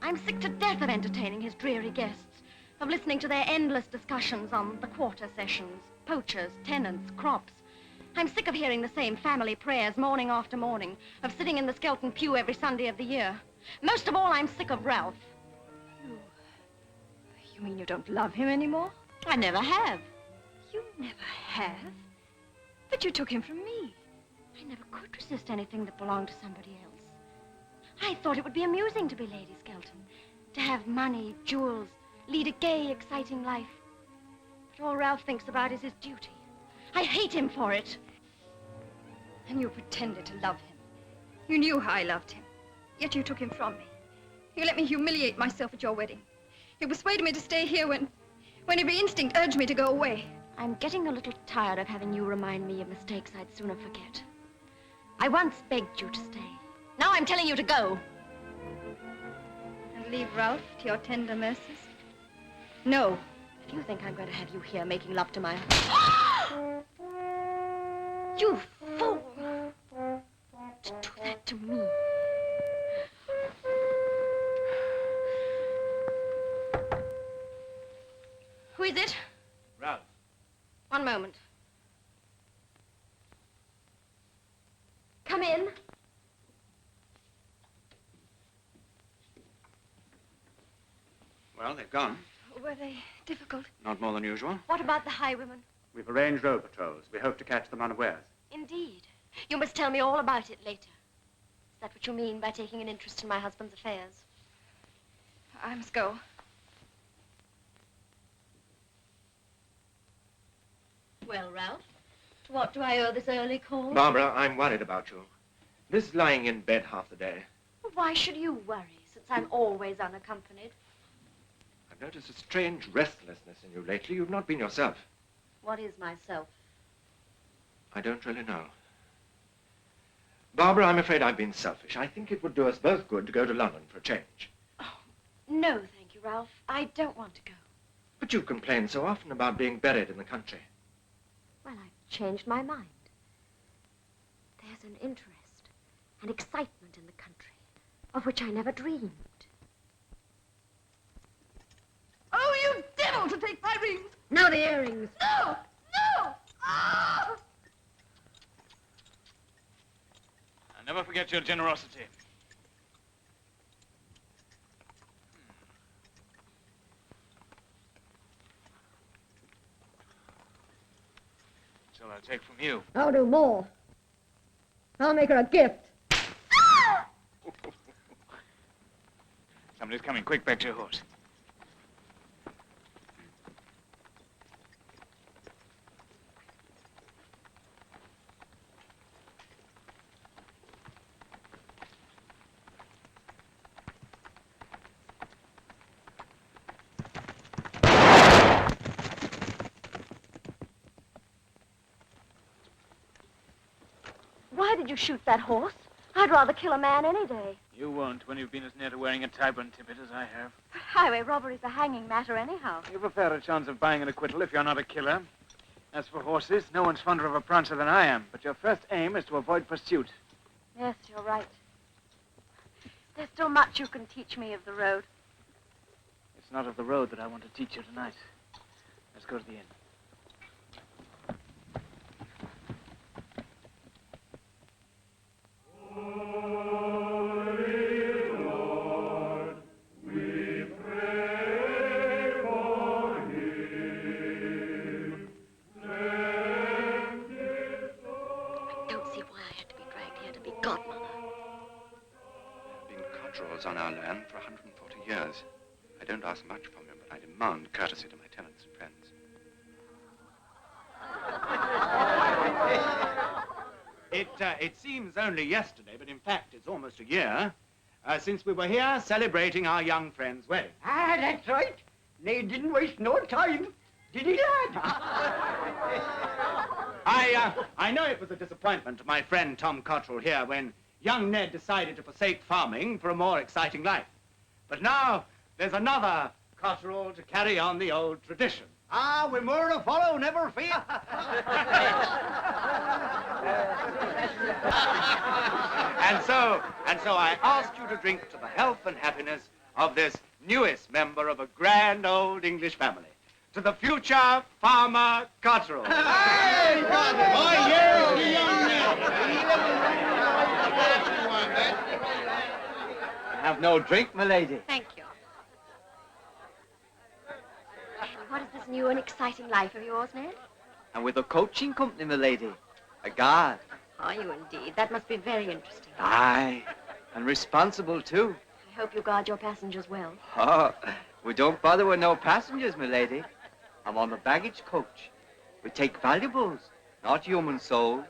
Speaker 6: I'm sick to death of entertaining his dreary guests, of listening to their endless discussions on the quarter sessions, poachers, tenants, crops. I'm sick of hearing the same family prayers morning after morning, of sitting in the Skelton pew every Sunday of the year. Most of all, I'm sick of Ralph.
Speaker 2: You mean you don't love him anymore?
Speaker 6: I never have.
Speaker 2: You never have? But you took him from me.
Speaker 6: I never could resist anything that belonged to somebody else. I thought it would be amusing to be Lady Skelton, to have money, jewels, lead a gay, exciting life. But all Ralph thinks about is his duty. I hate him for it.
Speaker 2: And you pretended to love him. You knew how I loved him. Yet you took him from me. You let me humiliate myself at your wedding. You persuaded me to stay here when every instinct urged me to go away.
Speaker 6: I'm getting a little tired of having you remind me of mistakes I'd sooner forget. I once begged you to stay. Now I'm telling you to go.
Speaker 2: And leave Ralph to your tender mercies? No.
Speaker 6: If you think I'm going to have you here making love to my...
Speaker 2: You fool!
Speaker 6: To do that to me. Who is it?
Speaker 15: Ralph.
Speaker 6: One moment. Come in.
Speaker 15: Well, they've gone.
Speaker 2: Were they difficult?
Speaker 15: Not more than usual.
Speaker 6: What about the highwaymen?
Speaker 15: We've arranged road patrols. We hope to catch them unawares.
Speaker 6: Indeed. You must tell me all about it later. Is that what you mean by taking an interest in my husband's affairs?
Speaker 2: I must go.
Speaker 6: Well, Ralph, to what do I owe this early call?
Speaker 4: Barbara, I'm worried about you.
Speaker 15: This lying in bed half the day.
Speaker 6: Why should you worry, since I'm always unaccompanied?
Speaker 15: I've noticed a strange restlessness in you lately. You've not been yourself.
Speaker 6: What is myself?
Speaker 15: I don't really know. Barbara, I'm afraid I've been selfish. I think it would do us both good to go to London for a change.
Speaker 6: No, thank you, Ralph. I don't want to go.
Speaker 15: But you complain so often about being buried in the country.
Speaker 6: Well, I've changed my mind. There's an interest and excitement in the country of which I never dreamed.
Speaker 13: Oh, you devil, to take my rings!
Speaker 11: Now the earrings.
Speaker 13: No! No! Ah!
Speaker 14: I'll never forget your generosity. That's all I'll take from you.
Speaker 11: I'll do more. I'll make her a gift.
Speaker 14: Somebody's coming. Quick, back to your horse.
Speaker 6: Why did you shoot that horse? I'd rather kill a man any day.
Speaker 14: You won't when you've been as near to wearing a Tyburn tippet as I have.
Speaker 6: But highway robbery's a hanging matter anyhow.
Speaker 14: You've a fairer chance of buying an acquittal if you're not a killer. As for horses, no one's fonder of a prancer than I am, but your first aim is to avoid pursuit.
Speaker 6: Yes, you're right. There's still much you can teach me of the road.
Speaker 14: It's not of the road that I want to teach you tonight. Let's go to the inn.
Speaker 7: On our land for 140 years. I don't ask much from him, but I demand courtesy to my tenants and friends.
Speaker 15: It seems only yesterday, but in fact it's almost a year, since we were here celebrating our young friend's wedding.
Speaker 16: Ah, that's right. They didn't waste no time, did he, lad?
Speaker 15: I know it was a disappointment to my friend Tom Cottrell here when young Ned decided to forsake farming for a more exciting life. But now there's another Cottrell to carry on the old tradition.
Speaker 16: Ah, we're more to follow, never fear.
Speaker 15: And so I ask you to drink to the health and happiness of this newest member of a grand old English family. To the future Farmer Cottrell.
Speaker 16: Hey,
Speaker 15: oh, yes, the young
Speaker 9: Have no drink, milady.
Speaker 6: Thank you. What is this new and exciting life of yours, Ned?
Speaker 9: And with a coaching company, milady. A guard.
Speaker 6: Are you indeed? That must be very interesting.
Speaker 9: Aye. And responsible, too.
Speaker 6: I hope you guard your passengers well.
Speaker 9: Oh, we don't bother with no passengers, milady. I'm on the baggage coach. We take valuables, not human souls.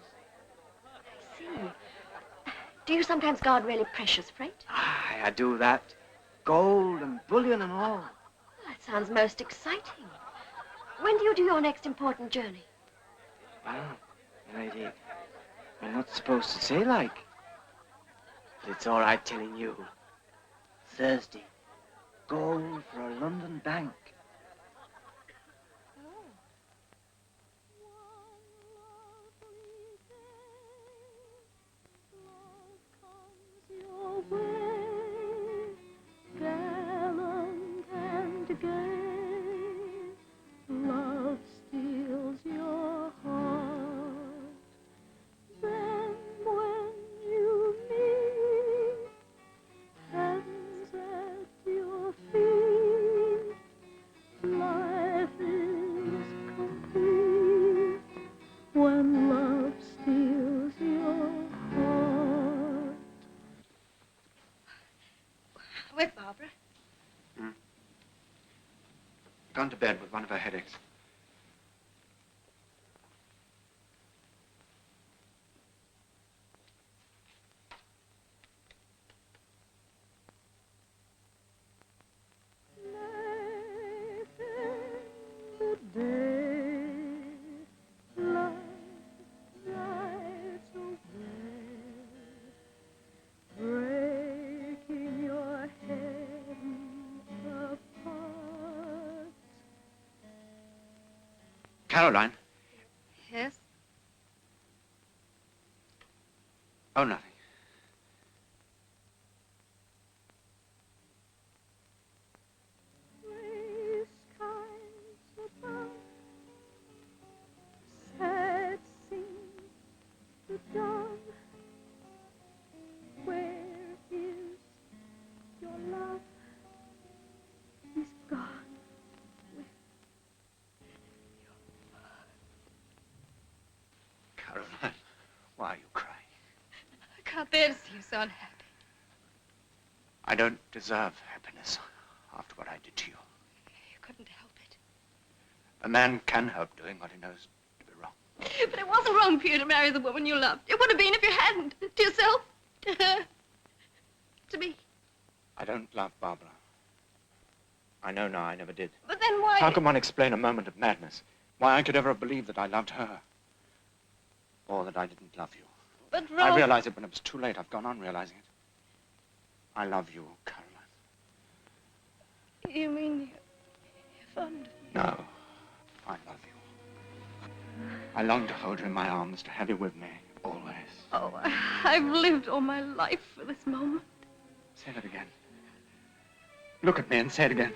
Speaker 6: I see. Do you sometimes guard really precious freight?
Speaker 9: Aye, I do that. Gold and bullion and all.
Speaker 6: That sounds most exciting. When do you do your next important journey?
Speaker 9: Well, lady, I'm not supposed to say like. But it's all right telling you. Thursday, gold for a London bank.
Speaker 13: Gallant and gay, love steals your heart. Then when you meet, heaven's at your feet. Life is complete when love steals your heart.
Speaker 5: Where's Barbara?
Speaker 7: Gone to bed with one of her headaches.
Speaker 4: Caroline.
Speaker 2: Yes?
Speaker 4: Oh, nothing.
Speaker 18: Sad sing the dove. Where is your love? He's gone with
Speaker 4: Caroline, why are you crying?
Speaker 2: I can't bear to see you so unhappy.
Speaker 4: I don't deserve happiness after what I did to you.
Speaker 2: You couldn't help it.
Speaker 4: A man can help doing what he knows to be wrong.
Speaker 2: But it wasn't wrong for you to marry the woman you loved. It would have been if you hadn't. To yourself, to her, to me.
Speaker 4: I don't love Barbara. I know now I never did.
Speaker 2: But then why...
Speaker 4: How can one explain a moment of madness? Why I could ever have believed that I loved her? Or that I didn't love you?
Speaker 2: But Rolf...
Speaker 4: I realized it when it was too late. I've gone on realizing it. I love you, Caroline.
Speaker 2: You mean you're fond of me?
Speaker 4: No, I love you. I long to hold you in my arms, to have you with me, always.
Speaker 2: Oh, I've lived all my life for this moment.
Speaker 4: Say that again. Look at me and say it again.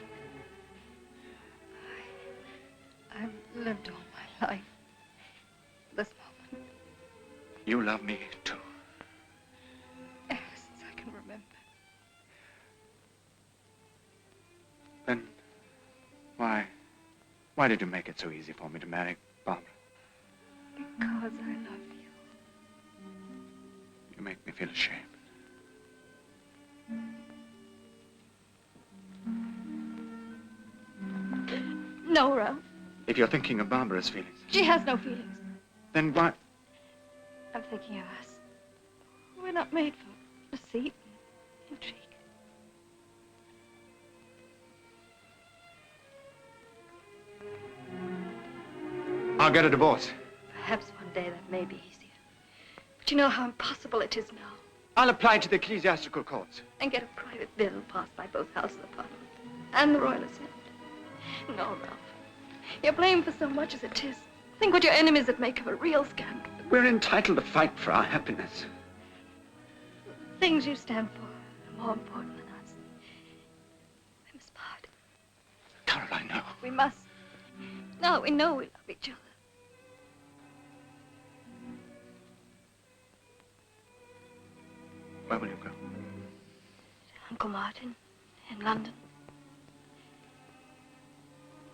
Speaker 2: I've lived all my life for this moment.
Speaker 4: You love me, too.
Speaker 2: Ever since I can remember.
Speaker 4: Then, why did you make it so easy for me to marry Barbara?
Speaker 2: Because I love you.
Speaker 4: You make me feel ashamed.
Speaker 2: No, Ralph.
Speaker 4: If you're thinking of Barbara's feelings,
Speaker 2: She has no feelings.
Speaker 4: then why...
Speaker 2: I'm thinking of us. We're not made for deceit and intrigue.
Speaker 4: I'll get a divorce.
Speaker 2: Perhaps one day that may be easier. But you know how impossible it is now.
Speaker 4: I'll apply to the ecclesiastical courts.
Speaker 2: And get a private bill passed by both houses of Parliament and the Royal Assent. No, Ralph. You're blamed for so much as it is. Think what your enemies would make of a real scandal.
Speaker 4: We're entitled to fight for our happiness.
Speaker 2: The things you stand for are more important than us. We must part.
Speaker 4: Caroline, no.
Speaker 2: We must. Now we know we love each other.
Speaker 4: Where will you go?
Speaker 2: Uncle Martin in London.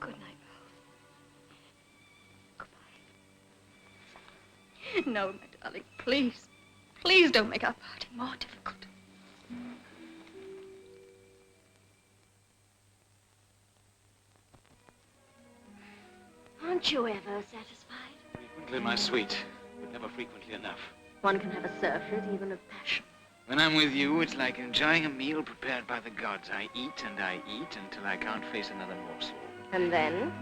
Speaker 2: Good night, Ralph. Goodbye. No, my darling, please. Please don't make our parting more difficult.
Speaker 6: Aren't you ever satisfied?
Speaker 14: Frequently, my sweet, but never frequently enough.
Speaker 6: One can have a surfeit, even of passion.
Speaker 14: When I'm with you, it's like enjoying a meal prepared by the gods. I eat and I eat until I can't face another morsel.
Speaker 6: And then?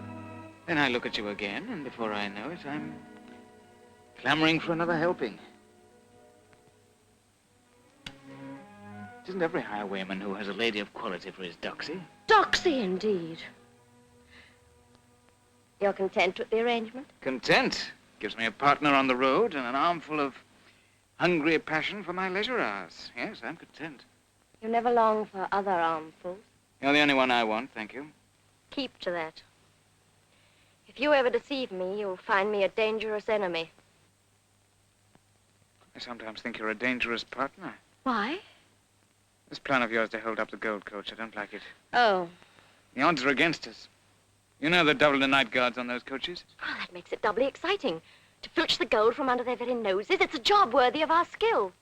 Speaker 14: Then I look at you again, and before I know it, I'm clamoring for another helping. It isn't every highwayman who has a lady of quality for his doxy.
Speaker 6: Doxy, indeed. You're content with the arrangement?
Speaker 14: Content gives me a partner on the road and an armful of hungry passion for my leisure hours. Yes, I'm content.
Speaker 6: You never long for other armfuls?
Speaker 14: You're the only one I want, thank you.
Speaker 6: Keep to that. If you ever deceive me, you'll find me a dangerous enemy.
Speaker 14: I sometimes think you're a dangerous partner.
Speaker 6: Why?
Speaker 14: This plan of yours to hold up the gold coach, I don't like it.
Speaker 6: Oh.
Speaker 14: The odds are against us. You know the double the night guards on those coaches?
Speaker 6: Oh, that makes it doubly exciting. To filch the gold from under their very noses, it's a job worthy of our skill.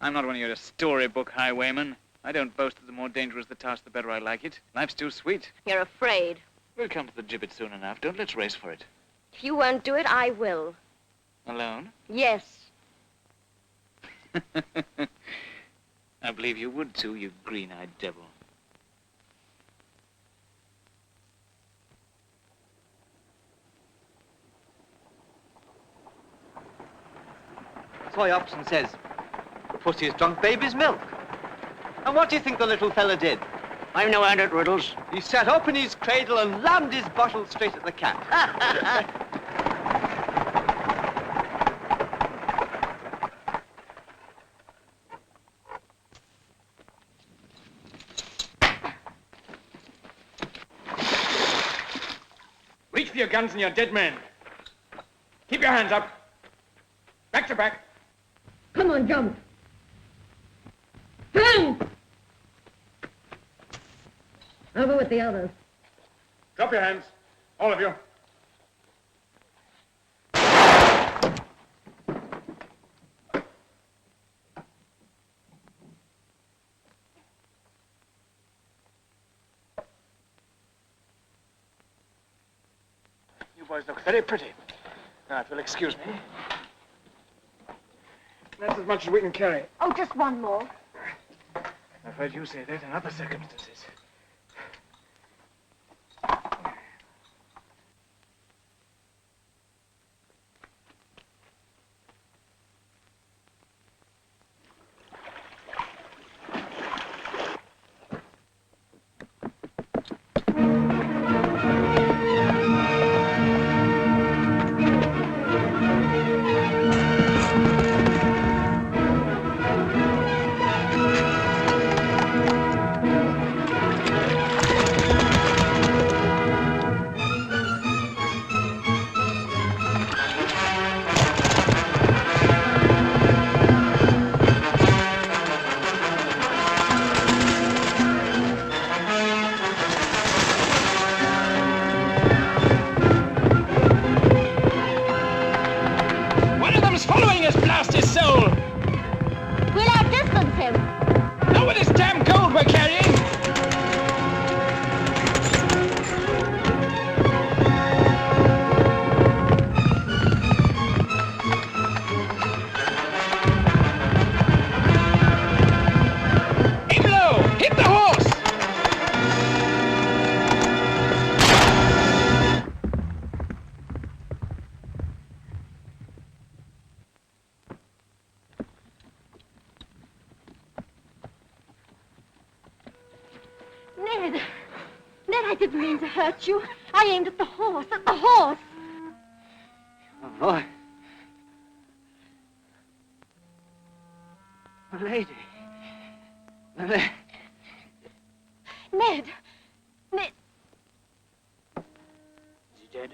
Speaker 14: I'm not one of your storybook highwaymen. I don't boast that the more dangerous the task, the better I like it. Life's too sweet.
Speaker 6: You're afraid.
Speaker 14: We'll come to the gibbet soon enough. Don't let's race for it.
Speaker 6: If you won't do it, I will.
Speaker 14: Alone?
Speaker 6: Yes.
Speaker 14: I believe you would too, you green-eyed devil.
Speaker 9: Soy Oxen says, the pussy has drunk baby's milk. And what do you think the little fella did?
Speaker 3: I'm no hand at riddles.
Speaker 9: He sat up in his cradle and lammed his bottle straight at the cat.
Speaker 14: Reach for your guns and your dead men. Keep your hands up. Back to back.
Speaker 11: Come on, jump. Hands! Over with the others.
Speaker 14: Drop your hands. All of you.
Speaker 8: You boys look very pretty. Now, if you'll excuse me. That's as much as we can carry.
Speaker 6: Oh, just one more.
Speaker 8: I've heard you say that in other circumstances.
Speaker 6: Hurt you. I aimed at the horse,
Speaker 3: Oh, boy. Lady.
Speaker 6: Ned. Ned.
Speaker 3: Is he dead?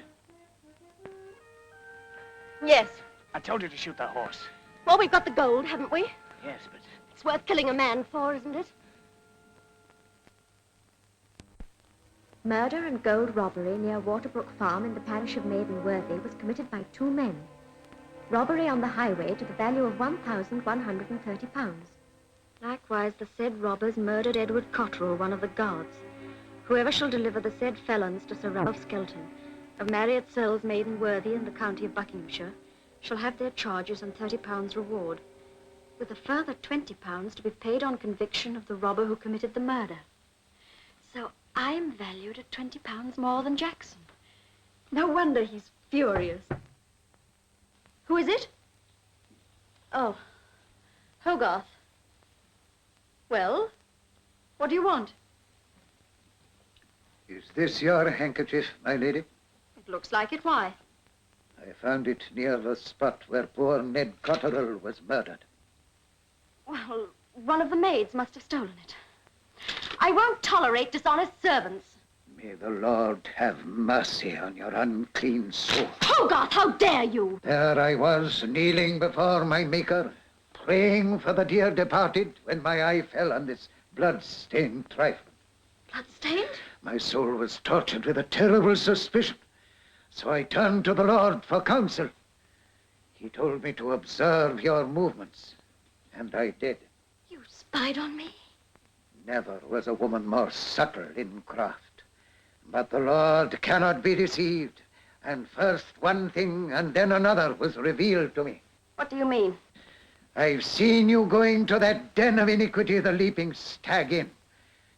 Speaker 6: Yes.
Speaker 8: I told you to shoot the horse.
Speaker 6: Well, we've got the gold, haven't we?
Speaker 3: Yes, but...
Speaker 6: It's worth killing a man for, isn't it? Murder and gold robbery near Waterbrook Farm in the parish of Maidenworthy was committed by two men. Robbery on the highway to the value of £1,130. Likewise, the said robbers murdered Edward Cotterill, one of the guards. Whoever shall deliver the said felons to Sir Ralph Skelton, of Marriott Cells, Maidenworthy, in the county of Buckinghamshire, shall have their charges and £30 reward, with a further £20 to be paid on conviction of the robber who committed the murder. So I'm valued at £20 more than Jackson. No wonder he's furious. Who is it? Oh, Hogarth. Well, what do you want?
Speaker 19: Is this your handkerchief, my lady?
Speaker 6: It looks like it. Why?
Speaker 19: I found it near the spot where poor Ned Cotterill was murdered.
Speaker 6: Well, one of the maids must have stolen it. I won't tolerate dishonest servants.
Speaker 19: May the Lord have mercy on your unclean soul.
Speaker 6: Hogarth, how dare you!
Speaker 19: There I was, kneeling before my Maker, praying for the dear departed, when my eye fell on this blood-stained trifle.
Speaker 6: Blood-stained?
Speaker 19: My soul was tortured with a terrible suspicion, so I turned to the Lord for counsel. He told me to observe your movements, and I did.
Speaker 6: You spied on me?
Speaker 19: Never was a woman more subtle in craft. But the Lord cannot be deceived, and first one thing and then another was revealed to me.
Speaker 6: What do you mean?
Speaker 19: I've seen you going to that den of iniquity, the Leaping Stag Inn.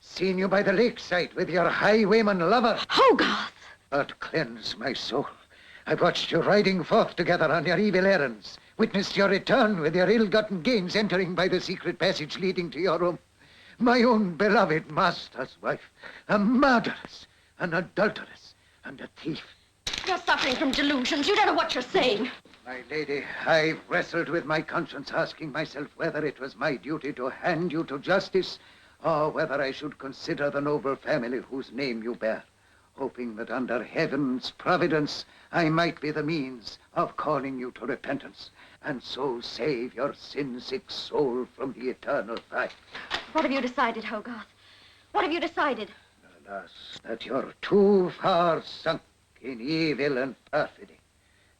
Speaker 19: Seen you by the lakeside with your highwayman lover.
Speaker 6: Hogarth!
Speaker 19: But cleanse my soul. I've watched you riding forth together on your evil errands, witnessed your return with your ill-gotten gains entering by the secret passage leading to your room. my own beloved master's wife, a murderess, an adulteress, and a thief.
Speaker 6: You're suffering from delusions. You don't know what you're saying.
Speaker 19: My lady, I've wrestled with my conscience, asking myself whether it was my duty to hand you to justice, or whether I should consider the noble family whose name you bear, hoping that under heaven's providence I might be the means of calling you to repentance, and so save your sin-sick soul from the eternal fire.
Speaker 6: What have you decided, Hogarth? What have you decided?
Speaker 19: Alas, that you're too far sunk in evil and perfidy,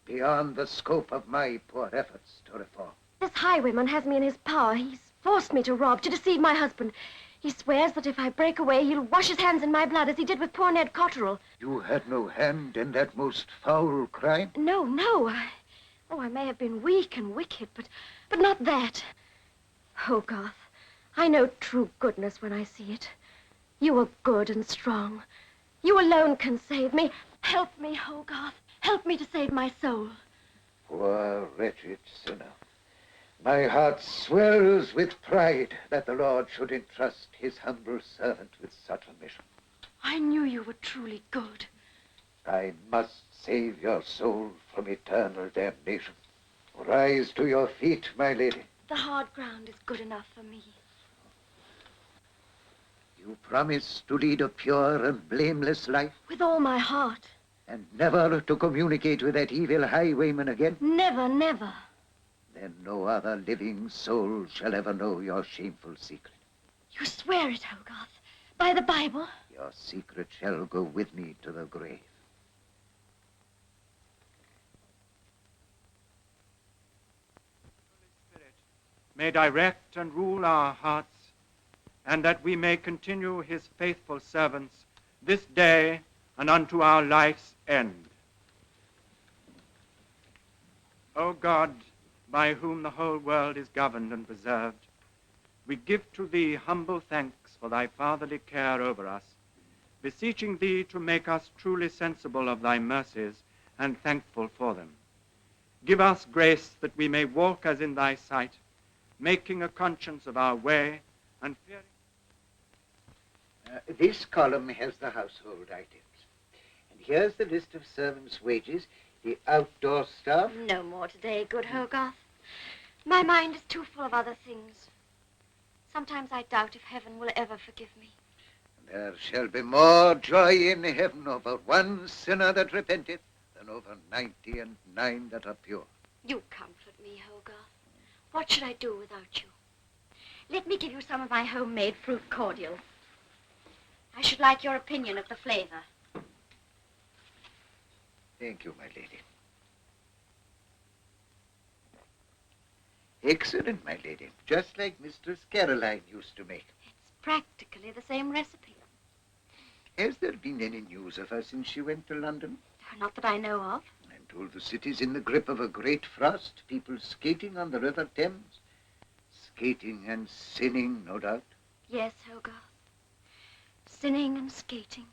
Speaker 19: beyond the scope of my poor efforts to reform.
Speaker 6: This highwayman has me in his power. He's forced me to rob, to deceive my husband. He swears that if I break away, he'll wash his hands in my blood, as he did with poor Ned Cotterell.
Speaker 19: You had no hand in that most foul crime?
Speaker 6: No, no. I may have been weak and wicked, but not that. Hogarth, I know true goodness when I see it. You are good and strong. You alone can save me. Help me, Hogarth. Help me to save my soul.
Speaker 19: Poor wretched sinner. My heart swells with pride that the Lord should entrust his humble servant with such a mission.
Speaker 6: I knew you were truly good.
Speaker 19: I must save your soul from eternal damnation. Rise to your feet, my lady.
Speaker 6: The hard ground is good enough for me.
Speaker 19: You promise to lead a pure and blameless life?
Speaker 6: With all my heart.
Speaker 19: And never to communicate with that evil highwayman again?
Speaker 6: Never, never.
Speaker 19: Then no other living soul shall ever know your shameful secret.
Speaker 6: You swear it, Hogarth, by the Bible?
Speaker 19: Your secret shall go with me to the grave.
Speaker 15: May direct and rule our hearts, and that we may continue his faithful servants this day and unto our life's end. O God, by whom the whole world is governed and preserved, we give to thee humble thanks for thy fatherly care over us, beseeching thee to make us truly sensible of thy mercies and thankful for them. Give us grace that we may walk as in thy sight, making a conscience of our way and fearing.
Speaker 19: This column has the household items. And here's the list of servants' wages, the outdoor staff.
Speaker 6: No more today, good Hogarth. My mind is too full of other things. Sometimes I doubt if heaven will ever forgive me.
Speaker 19: There shall be more joy in heaven over one sinner that repenteth than over 99 that are pure.
Speaker 6: You comfort me, Hogarth. What should I do without you? Let me give you some of my homemade fruit cordial. I should like your opinion of the flavor.
Speaker 19: Thank you, my lady. Excellent, my lady. Just like Mistress Caroline used to make.
Speaker 6: It's practically the same recipe.
Speaker 19: Has there been any news of her since she went to London?
Speaker 6: Not that I know of.
Speaker 19: I'm told the city's in the grip of a great frost. People skating on the River Thames. Skating and sinning, no doubt.
Speaker 6: Yes, Hogarth. Sinning and skating.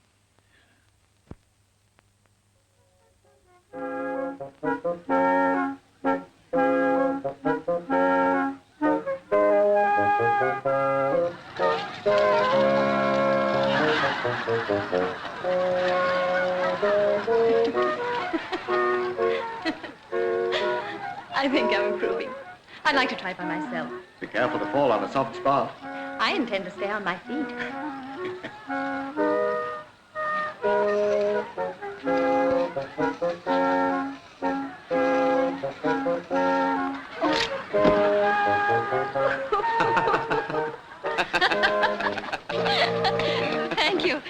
Speaker 2: I think I'm improving. I'd like to try it by myself.
Speaker 12: Be careful to fall on a soft spot.
Speaker 2: I intend to stay on my feet. Thank you.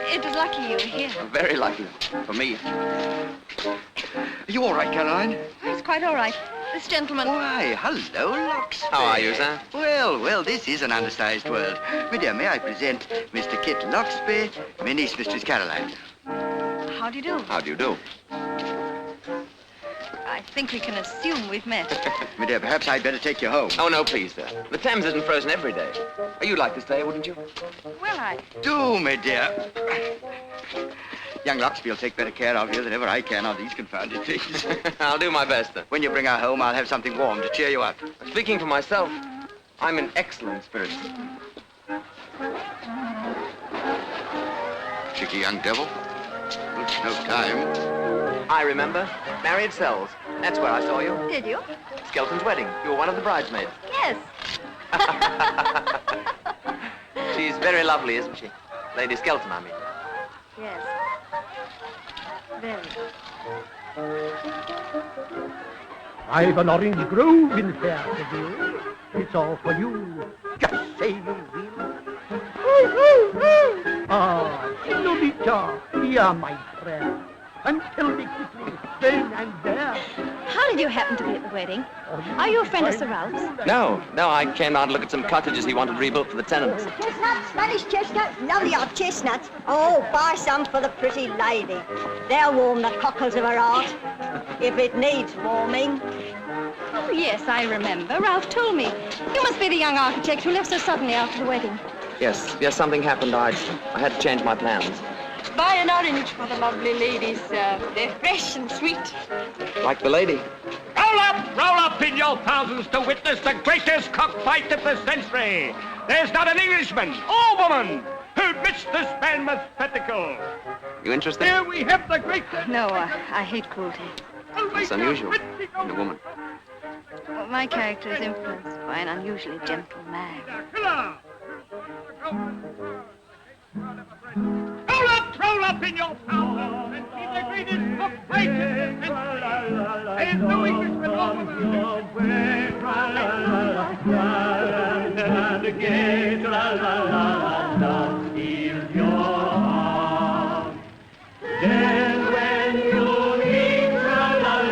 Speaker 2: It was lucky you were here.
Speaker 7: Very lucky. For me. Are you all right, Caroline?
Speaker 2: It's quite all right. This gentleman...
Speaker 7: Why, hello, Loxby.
Speaker 20: How are you, sir?
Speaker 7: Well, this is an undersized world. My dear, may I present Mr. Kit Loxby, my niece, Mistress Caroline.
Speaker 2: How do you do?
Speaker 20: How do you do?
Speaker 2: I think we can assume we've met.
Speaker 7: My dear, perhaps I'd better take you home.
Speaker 20: Oh, no, please, sir. The Thames isn't frozen every day. Oh, you'd like to stay, wouldn't you?
Speaker 2: Well, I...
Speaker 7: Do, my dear. Young Loxby will take better care of you than ever I can on these confounded things.
Speaker 20: I'll do my best, then.
Speaker 7: When you bring her home, I'll have something warm to cheer you up.
Speaker 20: Speaking for myself, I'm in excellent spirits.
Speaker 7: Cheeky young devil. No time.
Speaker 20: I remember. Married Sells. That's where I saw you.
Speaker 2: Did you?
Speaker 20: Skelton's wedding. You were one of the bridesmaids.
Speaker 2: Yes.
Speaker 20: She's very lovely, isn't she? Lady Skelton, I mean.
Speaker 2: Yes. Very.
Speaker 21: I've an orange grove in Fairview. It's all for you. Just say you will. Ah, Lolita, you're my friend. And tell me quickly, then and there.
Speaker 6: How did you happen to be at the wedding? Are you a friend of Sir Ralph's?
Speaker 20: No, I came out to look at some cottages he wanted rebuilt for the tenants.
Speaker 22: Chestnuts, Spanish chestnuts, lovely are chestnuts. Oh, buy some for the pretty lady. They'll warm the cockles of her heart, if it needs warming.
Speaker 6: Oh, yes, I remember. Ralph told me. You must be the young architect who left so suddenly after the wedding.
Speaker 20: Yes, something happened. I had to change my plans.
Speaker 13: Buy an orange for the lovely ladies, sir. They're fresh and sweet.
Speaker 20: Like the lady.
Speaker 15: Roll up in your thousands to witness the greatest cockfight of the century. There's not an Englishman or woman who admits this man with spectacle.
Speaker 20: You interested?
Speaker 15: Here we have the greatest...
Speaker 6: No, I hate cruelty.
Speaker 20: It's unusual in a woman.
Speaker 6: Well, my character is influenced by an unusually gentle man.
Speaker 15: Roll up in your power and be the greatest cockfight of the century. There's no Englishman or woman. And again, heal your heart. Then when you reach heaven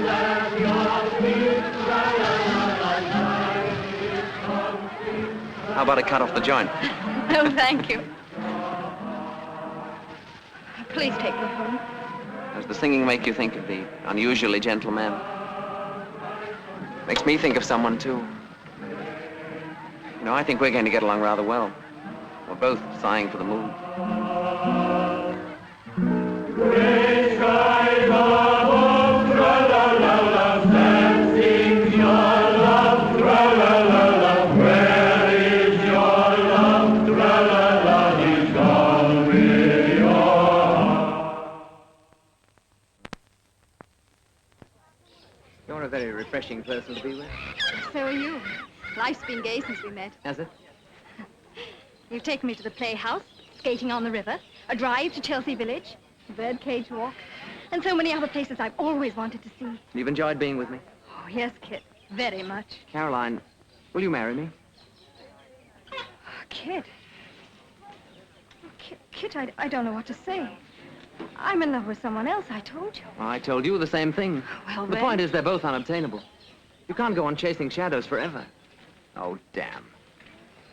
Speaker 15: at your feet,
Speaker 20: How about I cut off the joint?
Speaker 6: No, thank you. Please take me home.
Speaker 20: Does the singing make you think of the unusually gentle man? Makes me think of someone, too. I think we're going to get along rather well. We're both sighing for the moon.
Speaker 15: Gray skies above, tra-la-la-la, stand, sings your love, tra-la-la-la. Where is your love, tra-la-la, he's gone with your heart.
Speaker 20: You're a very refreshing person to be with.
Speaker 2: So are you. Life's been gay since we met.
Speaker 20: Has it?
Speaker 2: You've taken me to the playhouse, skating on the river, a drive to Chelsea Village, a birdcage walk, and so many other places I've always wanted to see.
Speaker 20: You've enjoyed being with me?
Speaker 2: Oh, yes, Kit. Very much.
Speaker 20: Caroline, will you marry me?
Speaker 2: Oh, Kit. Kit, I don't know what to say. I'm in love with someone else, I told you.
Speaker 20: I told you the same thing.
Speaker 2: Well,
Speaker 20: The
Speaker 2: then.
Speaker 20: point is they're both unobtainable. You can't go on chasing shadows forever. Oh, damn.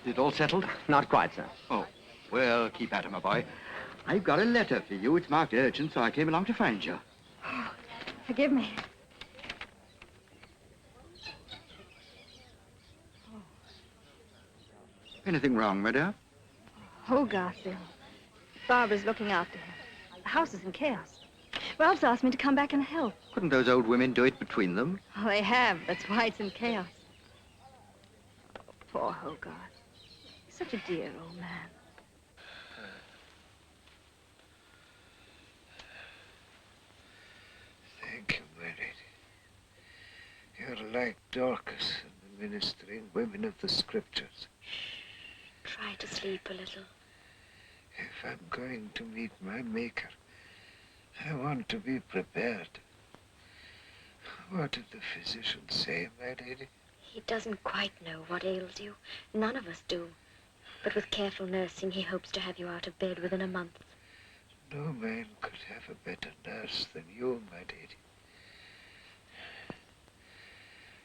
Speaker 7: Is it all settled?
Speaker 20: Not quite, sir.
Speaker 7: Oh, well, keep at it, my boy. I've got a letter for you. It's marked urgent, so I came along to find you.
Speaker 2: Oh, forgive me.
Speaker 7: Anything wrong, my dear?
Speaker 2: Oh, Garfield. Barbara's looking after him. The house is in chaos. Ralph's asked me to come back and help.
Speaker 7: Couldn't those old women do it between them?
Speaker 2: Oh, they have. That's why it's in chaos. Oh, poor Hogarth. He's such a dear old man.
Speaker 23: Thank you, my lady. You're like Dorcas and the ministering women of the scriptures.
Speaker 6: Try to sleep a little.
Speaker 23: If I'm going to meet my Maker, I want to be prepared. What did the physician say, my lady?
Speaker 6: He doesn't quite know what ails you. None of us do. But with careful nursing, he hopes to have you out of bed within a month.
Speaker 23: No man could have a better nurse than you, my lady.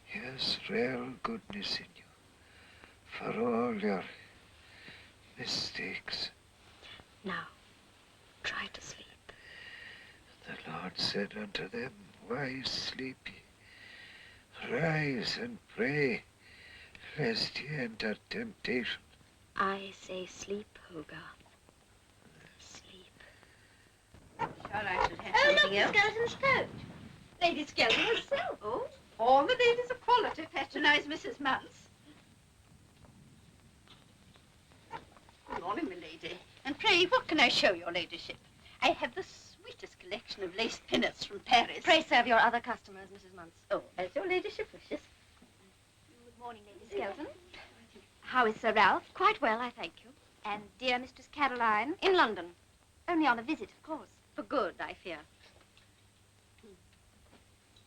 Speaker 23: Here's real goodness in you, for all your mistakes.
Speaker 6: Now, try to sleep.
Speaker 23: The Lord said unto them, Why sleep ye? Rise and pray, lest ye enter temptation.
Speaker 6: I say sleep, Hogarth. Sleep.
Speaker 5: Sure, I should have
Speaker 22: Oh,
Speaker 5: something
Speaker 22: look,
Speaker 5: else.
Speaker 22: Skelton's coat.
Speaker 5: Lady Skelton herself. Oh, all the ladies of quality patronize Mrs. Muntz.
Speaker 1: lady. And pray, what can I show your ladyship? I have the sweetest collection of lace pinners from Paris.
Speaker 6: Pray serve your other customers, Mrs. Muntz.
Speaker 1: Oh, as your ladyship wishes.
Speaker 2: Good morning, Lady Skelton.
Speaker 6: How is Sir Ralph? Quite well, I thank you.
Speaker 2: And dear Mistress Caroline?
Speaker 6: In London.
Speaker 2: Only on a visit, of course.
Speaker 6: For good, I fear.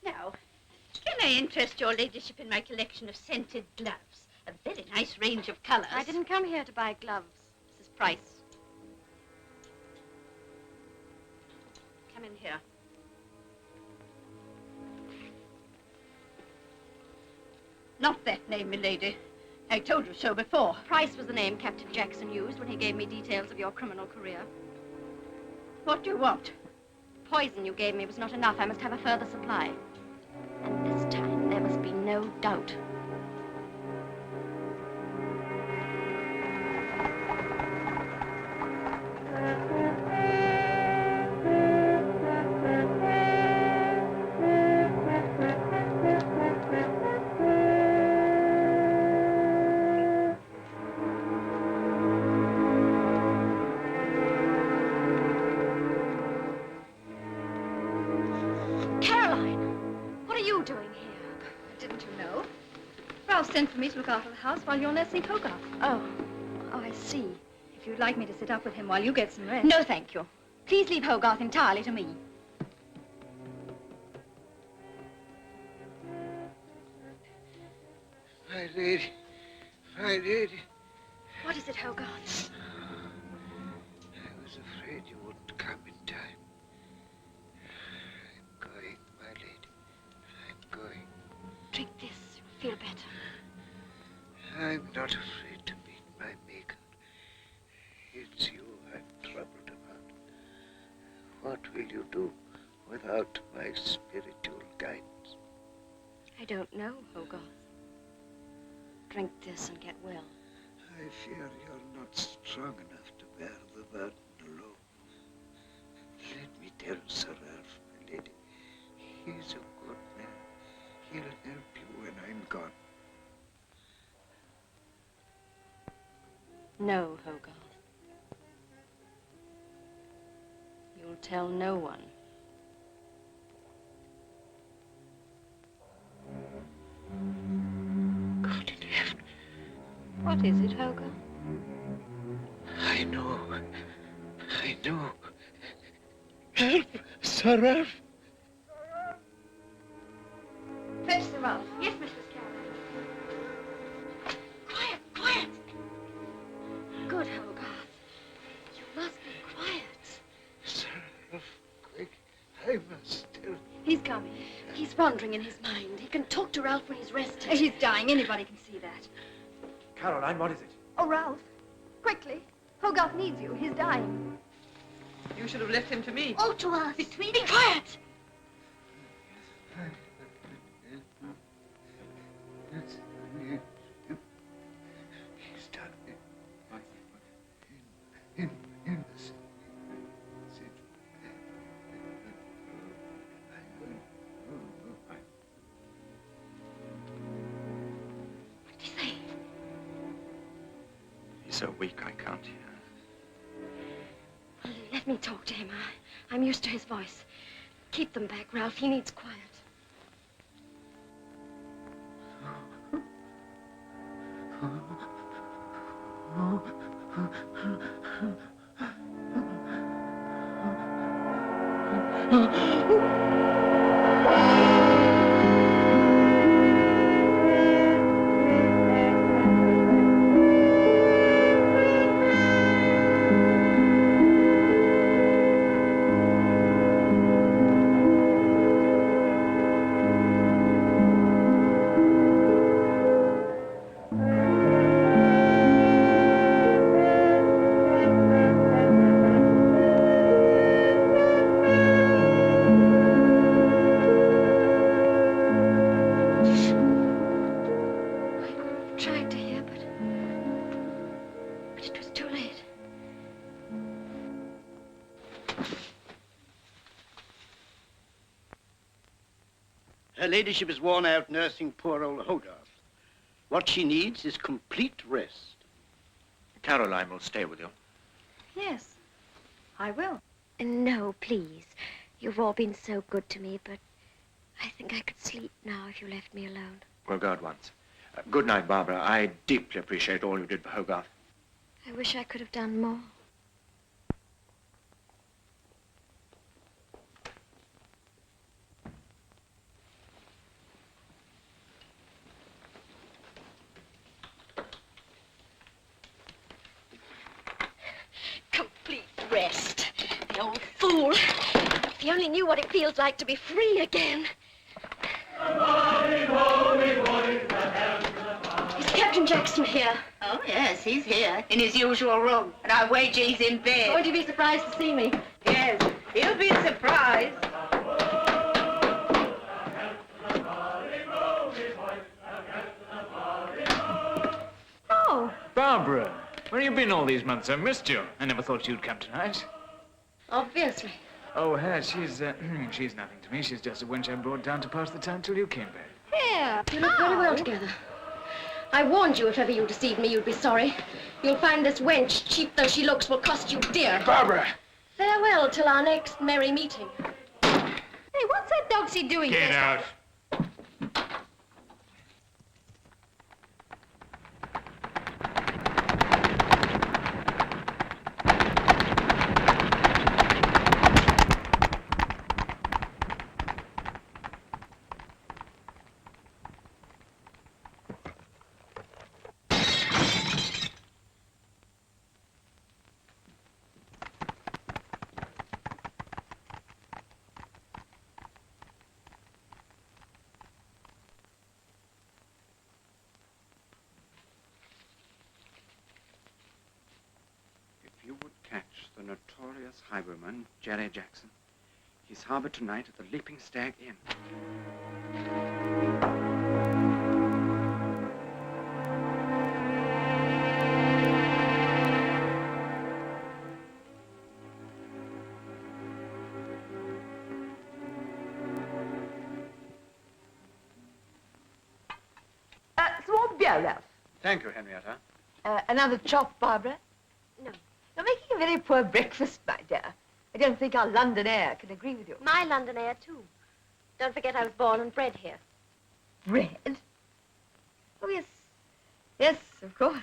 Speaker 1: Now, can I interest your ladyship in my collection of scented gloves? A very nice range of colours.
Speaker 6: I didn't come here to buy gloves, Mrs. Price.
Speaker 1: Come in here. Not that name, milady. I told you so before.
Speaker 6: Price was the name Captain Jackson used when he gave me details of your criminal career.
Speaker 1: What do you want?
Speaker 6: Poison you gave me was not enough. I must have a further supply. And this time, there must be no doubt.
Speaker 2: Sent for me to look after the house while you're nursing Hogarth.
Speaker 6: Oh, I see.
Speaker 2: If you'd like me to sit up with him while you get some rest.
Speaker 6: No, thank you. Please leave Hogarth entirely to me.
Speaker 23: My lady, my lady.
Speaker 6: What is it, Hogarth?
Speaker 23: I was afraid you wouldn't come in time. I'm going, my lady. I'm going.
Speaker 6: Drink this. You'll feel better.
Speaker 23: I'm not afraid to meet my maker. It's you I'm troubled about. What will you do without my spiritual guidance?
Speaker 6: I don't know, Hogarth. Drink this and get well.
Speaker 23: I fear you're not strong enough to bear the burden alone. Let me tell Sir Ralph, my lady. He's a good man. He'll help you when I'm gone.
Speaker 6: No, Hogarth. You'll tell no one.
Speaker 23: God in heaven.
Speaker 6: What is it, Hogarth?
Speaker 23: I know. I know. Help, Sir Ralph.
Speaker 2: Fetch Sir Ralph.
Speaker 6: Yes, Mistress Caroline. Quiet, quiet. Good, Hogarth. You must be quiet.
Speaker 23: Sir Ralph, quick. I must tell.
Speaker 6: He's coming. He's wandering in his mind. He can talk to Ralph when he's rested.
Speaker 2: He's dying. Anybody can see that.
Speaker 15: Caroline, what is it?
Speaker 2: Oh, Ralph. Quickly. Hogarth needs you. He's dying.
Speaker 5: You should have left him to me.
Speaker 6: Oh, to us. Be quiet.
Speaker 23: He's done it. In the city.
Speaker 6: What did he say?
Speaker 4: He's so weak I can't hear.
Speaker 6: Let me talk to him. I'm used to his voice. Keep them back, Ralph. He needs quiet.
Speaker 21: Her ladyship is worn out nursing poor old Hogarth. What she needs is complete rest.
Speaker 4: Caroline will stay with you.
Speaker 2: Yes, I will.
Speaker 6: No, please. You've all been so good to me, but I think I could sleep now if you left me alone.
Speaker 4: We'll go at once. Good night, Barbara. I deeply appreciate all you did for Hogarth.
Speaker 6: I wish I could have done more. Complete rest. The old fool. If he only knew what it feels like to be free again. Is Captain Jackson here?
Speaker 1: Oh, yes, he's here, in his usual room. And I wager he's in bed.
Speaker 6: Won't he be surprised to see me?
Speaker 1: Yes, he'll be surprised.
Speaker 2: Oh,
Speaker 14: Barbara, where have you been all these months? I missed you. I never thought you'd come tonight.
Speaker 6: Obviously.
Speaker 14: Oh, her, she's nothing to me. She's just a wench I brought down to pass the time till you came back.
Speaker 6: Here. You look very well together. I warned you if ever you deceived me, you'd be sorry. You'll find this wench, cheap though she looks, will cost you dear.
Speaker 14: Barbara!
Speaker 6: Farewell till our next merry meeting.
Speaker 2: hey, what's that dogsy doing
Speaker 14: Get
Speaker 2: here?
Speaker 14: out.
Speaker 4: If you would catch the notorious highwayman, Jerry Jackson, he's harbored tonight at the Leaping Stag Inn.
Speaker 5: Some more beer, Ralph.
Speaker 4: Thank you, Henrietta.
Speaker 5: Another chop, Barbara?
Speaker 6: No.
Speaker 5: You're making a very poor breakfast, my dear. I don't think our London air can agree with you.
Speaker 6: My London air, too. Don't forget I was born and bred here.
Speaker 5: Bread? Oh, yes. Yes, of course.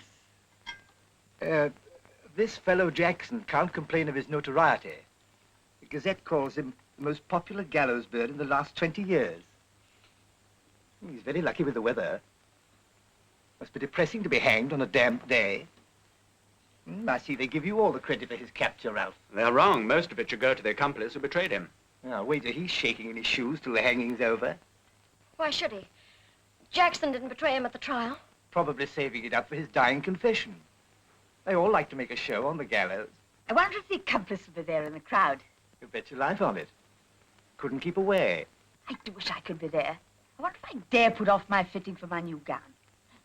Speaker 8: This fellow Jackson can't complain of his notoriety. The Gazette calls him the most popular gallows bird in the last 20 years. He's very lucky with the weather. Must be depressing to be hanged on a damp day. I see they give you all the credit for his capture, Ralph.
Speaker 15: They're wrong. Most of it should go to the accomplice who betrayed him.
Speaker 8: Now, wager he's shaking in his shoes till the hanging's over.
Speaker 6: Why should he? Jackson didn't betray him at the trial.
Speaker 8: Probably saving it up for his dying confession. They all like to make a show on the gallows.
Speaker 2: I wonder if the accomplice will be there in the crowd.
Speaker 8: You bet your life on it. Couldn't keep away.
Speaker 2: I do wish I could be there. I wonder if I dare put off my fitting for my new gown.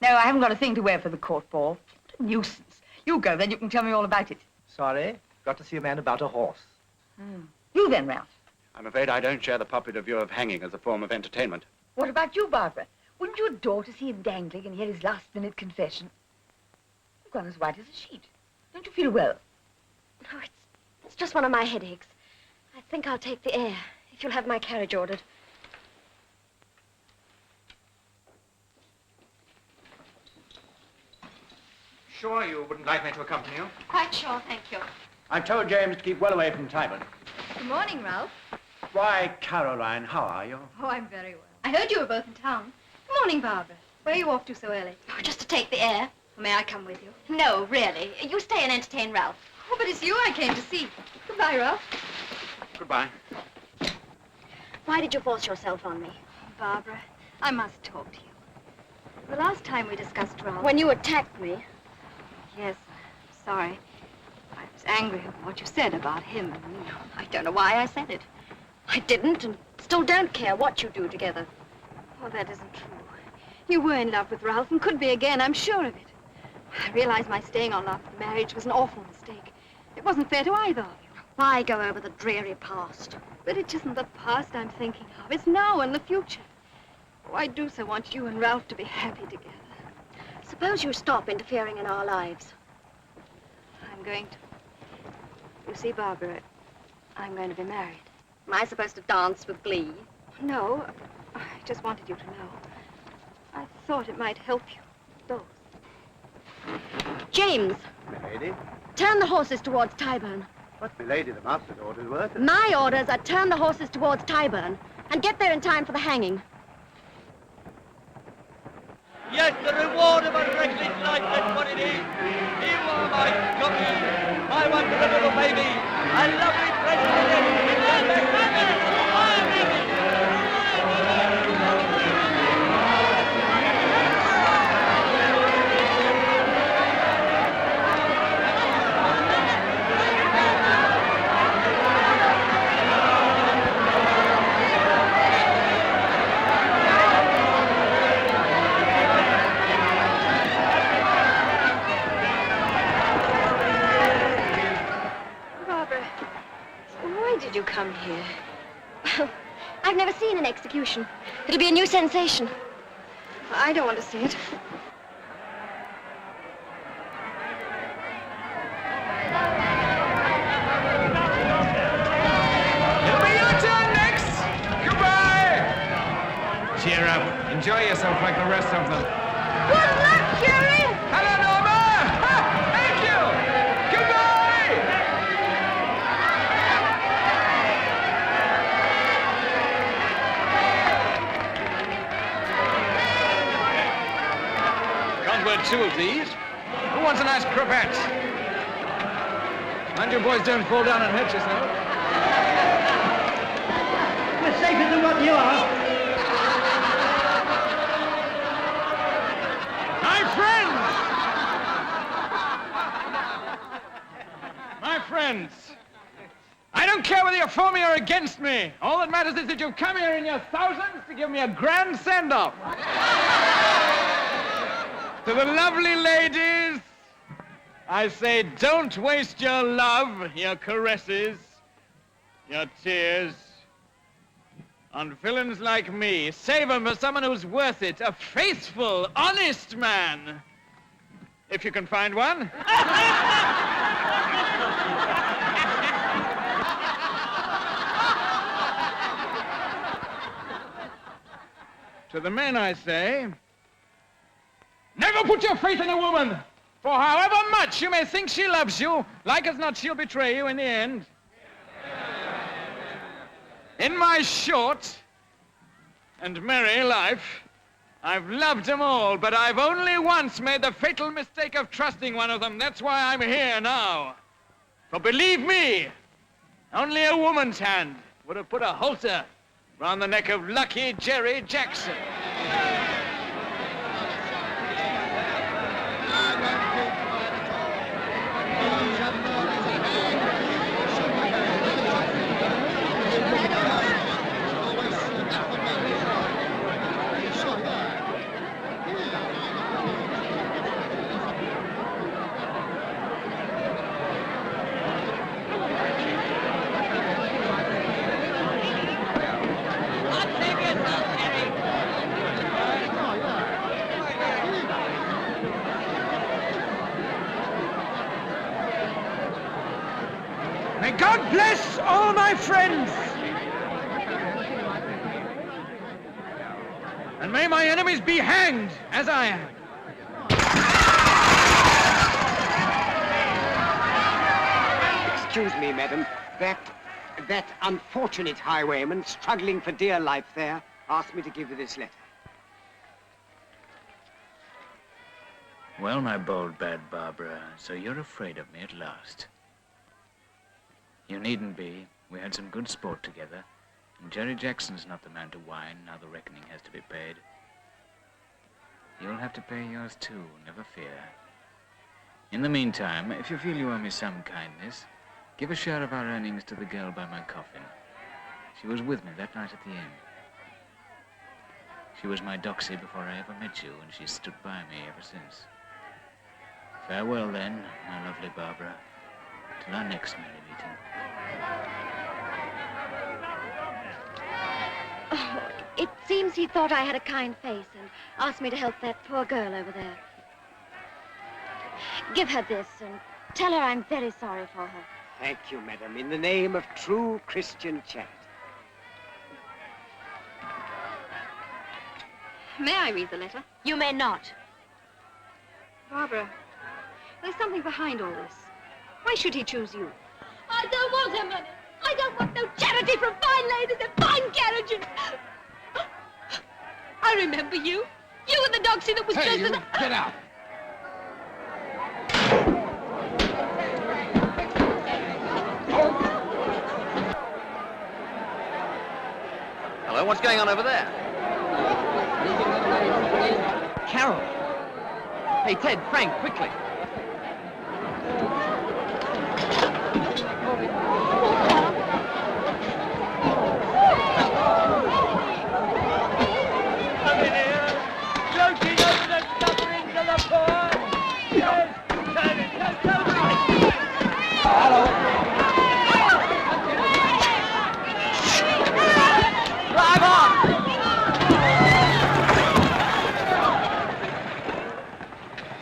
Speaker 2: No, I haven't got a thing to wear for the court ball. What a nuisance. You go, then you can tell me all about it.
Speaker 8: Sorry, got to see a man about a horse.
Speaker 2: You then, Ralph.
Speaker 15: I'm afraid I don't share the popular view of hanging as a form of entertainment.
Speaker 2: What about you, Barbara? Wouldn't you adore to see him dangling and hear his last-minute confession? You've gone as white as a sheet. Don't you feel well?
Speaker 6: No, it's just one of my headaches. I think I'll take the air, if you'll have my carriage ordered.
Speaker 15: Sure you wouldn't like me to accompany you?
Speaker 2: Quite sure, thank you.
Speaker 15: I've told James to keep well away from Tyburn.
Speaker 2: Good morning, Ralph.
Speaker 15: Why, Caroline, how are you?
Speaker 2: Oh, I'm very well. I heard you were both in town. Good morning, Barbara. Where are you off to so early?
Speaker 6: Oh, just to take the air.
Speaker 2: May I come with you?
Speaker 6: No, really. You stay and entertain Ralph.
Speaker 2: Oh, but it's you I came to see. Goodbye, Ralph.
Speaker 15: Goodbye.
Speaker 6: Why did you force yourself on me?
Speaker 2: Barbara, I must talk to you. The last time we discussed Ralph...
Speaker 6: When you attacked me.
Speaker 2: Yes, sorry. I was angry at what you said about him and me.
Speaker 6: I don't know why I said it. I didn't and still don't care what you do together.
Speaker 2: Oh, that isn't true. You were in love with Ralph and could be again, I'm sure of it. I realize my staying on after the marriage was an awful mistake. It wasn't fair to either of you.
Speaker 6: Why go over the dreary past?
Speaker 2: But it isn't the past I'm thinking of. It's now and the future. Oh, I do so want you and Ralph to be happy together.
Speaker 6: Suppose you stop interfering in our lives.
Speaker 2: I'm going to. You see, Barbara, I'm going to be married.
Speaker 6: Am I supposed to dance with glee?
Speaker 2: No, I just wanted you to know. I thought it might help you, both.
Speaker 6: James,
Speaker 21: Milady?
Speaker 6: turn the horses towards Tyburn.
Speaker 21: What, milady, the master's orders were to...
Speaker 6: My orders are turn the horses towards Tyburn and get there in time for the hanging.
Speaker 10: Yes, the reward of a reckless life, that's what it is. You are my copy, my wonderful little baby, a lovely
Speaker 2: Barbara, why did you come here?
Speaker 6: I've never seen an execution. It'll be a new sensation.
Speaker 2: I don't want to see it.
Speaker 4: It'll be your turn next. Goodbye. Cheer up. Enjoy yourself like the rest of them.
Speaker 2: Good luck, Jerry!
Speaker 4: Hello, Norma. Ha, thank you. Goodbye.
Speaker 14: Can't wear two of these.
Speaker 4: Who wants a nice cravat? Mind you boys don't fall down and hurt yourself.
Speaker 21: We're safer than what you are.
Speaker 14: My friends! My friends! I don't care whether you're for me or against me. All that matters is that you've come here in your thousands to give me a grand send-off. To the lovely ladies, I say don't waste your love, your caresses, your tears on villains like me. Save them for someone who's worth it, a faithful, honest man. If you can find one. To the men I say, never put your faith in a woman, for however much you may think she loves you, like as not she'll betray you in the end. In my short and merry life, I've loved them all, but I've only once made the fatal mistake of trusting one of them. That's why I'm here now. For believe me, only a woman's hand would have put a halter round the neck of lucky Jerry Jackson.
Speaker 21: May God bless all my friends!
Speaker 14: And may my enemies be hanged, as I am.
Speaker 9: Excuse me, madam. That unfortunate highwayman struggling for dear life there asked me to give you this letter.
Speaker 14: Well, my bold, bad Barbara, so you're afraid of me at last. You needn't be. We had some good sport together. And Jerry Jackson's not the man to whine now the reckoning has to be paid. You'll have to pay yours too, never fear. In the meantime, if you feel you owe me some kindness, give a share of our earnings to the girl by my coffin. She was with me that night at the inn. She was my doxy before I ever met you, and she's stood by me ever since. Farewell, then, my lovely Barbara. Till our next merry meeting.
Speaker 6: Oh, it seems he thought I had a kind face and asked me to help that poor girl over there. Give her this and tell her I'm very sorry for her.
Speaker 9: Thank you, madam, in the name of true Christian charity.
Speaker 2: May I read the letter?
Speaker 6: You may not.
Speaker 2: Barbara, there's something behind all this. Why should he choose you?
Speaker 13: I don't want her money. I don't want no charity from fine ladies and fine carriages. I remember you. You and the doxy that was
Speaker 12: Hey,
Speaker 13: just
Speaker 12: you,
Speaker 13: as...
Speaker 12: get out.
Speaker 20: Hello, what's going on over there? Carol! Hey, Ted, Frank, quickly.
Speaker 10: Coming here, gloating over the sufferings of the poor. Yes, turn it, turn it. Hello.
Speaker 20: Drive on!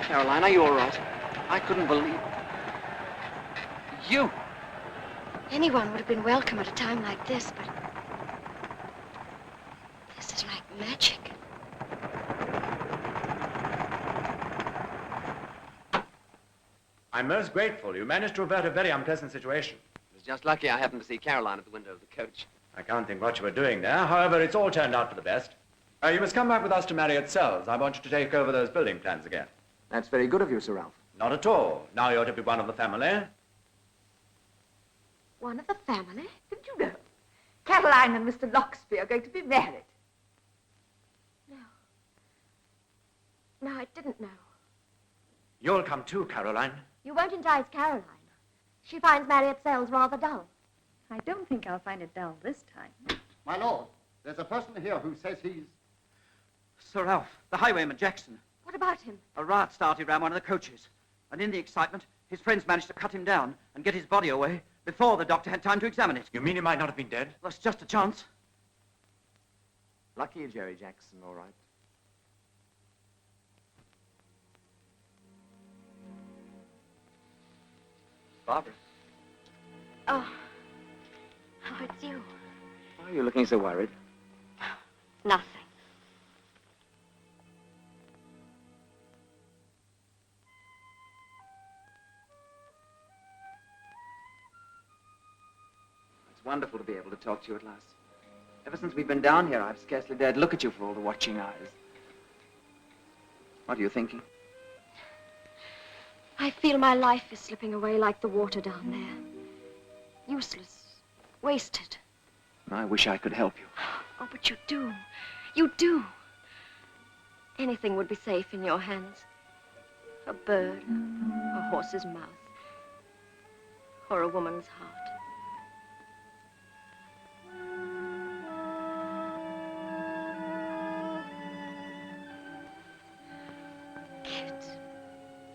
Speaker 20: Caroline, are you all right? I couldn't believe it. You!
Speaker 6: Anyone would have been welcome at a time like this, but this is like magic.
Speaker 15: I'm most grateful. You managed to avert a very unpleasant situation.
Speaker 20: It was just lucky I happened to see Caroline at the window of the coach.
Speaker 15: I can't think what you were doing there. However, it's all turned out for the best. You must come back with us to Marriott Cells. I want you to take over those building plans again.
Speaker 20: That's very good of you, Sir Ralph.
Speaker 15: Not at all. Now you're to be one of the family.
Speaker 6: One of the family?
Speaker 13: Did you know? Caroline and Mr. Loxby are going to be married.
Speaker 6: No, I didn't know.
Speaker 15: You'll come too, Caroline.
Speaker 6: You won't entice Caroline. She finds Marriott Cells rather dull.
Speaker 2: I don't think I'll find it dull this time.
Speaker 12: My lord, there's a person here who says he's...
Speaker 16: Sir Ralph, the highwayman Jackson.
Speaker 6: What about him?
Speaker 16: A riot started around one of the coaches. And in the excitement, his friends managed to cut him down and get his body away before the doctor had time to examine it.
Speaker 15: You mean he might not have been dead?
Speaker 16: That's just a chance.
Speaker 20: Lucky Jerry Jackson, all right. Barbara,
Speaker 6: Oh, it's you.
Speaker 20: why are you looking so worried?
Speaker 6: Nothing.
Speaker 20: It's wonderful to be able to talk to you at last. Ever since we've been down here, I've scarcely dared look at you for all the watching eyes. What are you thinking?
Speaker 6: I feel my life is slipping away like the water down there. Useless. Wasted.
Speaker 20: I wish I could help you.
Speaker 6: Oh, but you do. You do. Anything would be safe in your hands. A bird, a horse's mouth, or a woman's heart.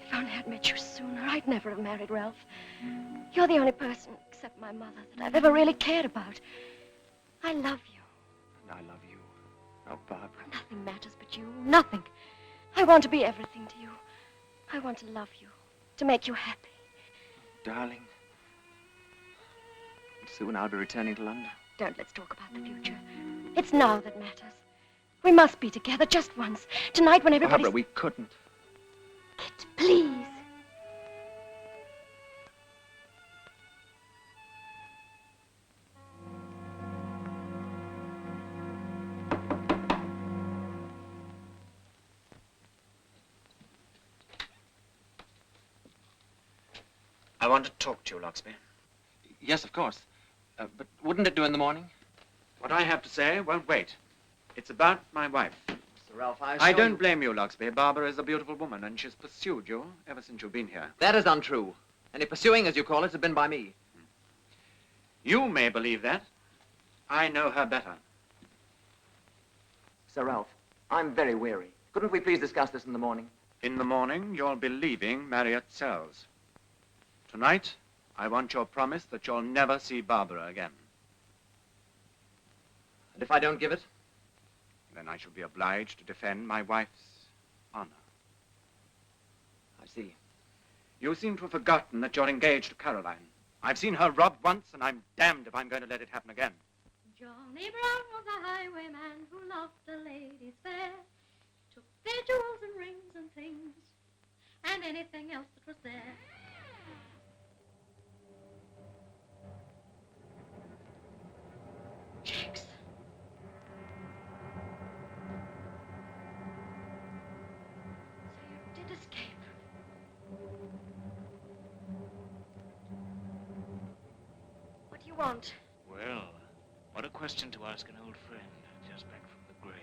Speaker 6: If only I'd met you sooner, I'd never have married Ralph. You're the only person, except my mother, that I've ever really cared about. I love you.
Speaker 20: And I love you. Oh, Barbara.
Speaker 6: Nothing matters but you. Nothing. I want to be everything to you. I want to love you, to make you happy.
Speaker 20: Darling. Soon I'll be returning to London.
Speaker 6: Don't let's talk about the future. It's now that matters. We must be together just once. Tonight when everybody's...
Speaker 20: Barbara, we couldn't.
Speaker 6: Kit, please.
Speaker 4: I want to talk to you, Loxby.
Speaker 20: Yes, of course. But wouldn't it do in the morning?
Speaker 4: What I have to say won't wait. It's about my wife.
Speaker 20: Sir Ralph,
Speaker 4: I don't blame you, Loxby. Barbara is a beautiful woman, and she's pursued you ever since you've been here.
Speaker 20: That is untrue. Any pursuing, as you call it, has been by me.
Speaker 4: You may believe that. I know her better.
Speaker 20: Sir Ralph, I'm very weary. Couldn't we please discuss this in the morning?
Speaker 4: In the morning, you'll be leaving Marriott Cells. Tonight, I want your promise that you'll never see Barbara again.
Speaker 20: And if I don't give it?
Speaker 4: Then I shall be obliged to defend my wife's honor.
Speaker 20: I see.
Speaker 4: You seem to have forgotten that you're engaged to Caroline.
Speaker 15: I've seen her robbed once, and I'm damned if I'm going to let it happen again.
Speaker 6: Johnny Brown was a highwayman who loved the ladies fair, took their jewels and rings and things, and anything else that was there. Jackson. So you did escape. What do you want?
Speaker 14: Well, what a question to ask an old friend just back from the grave.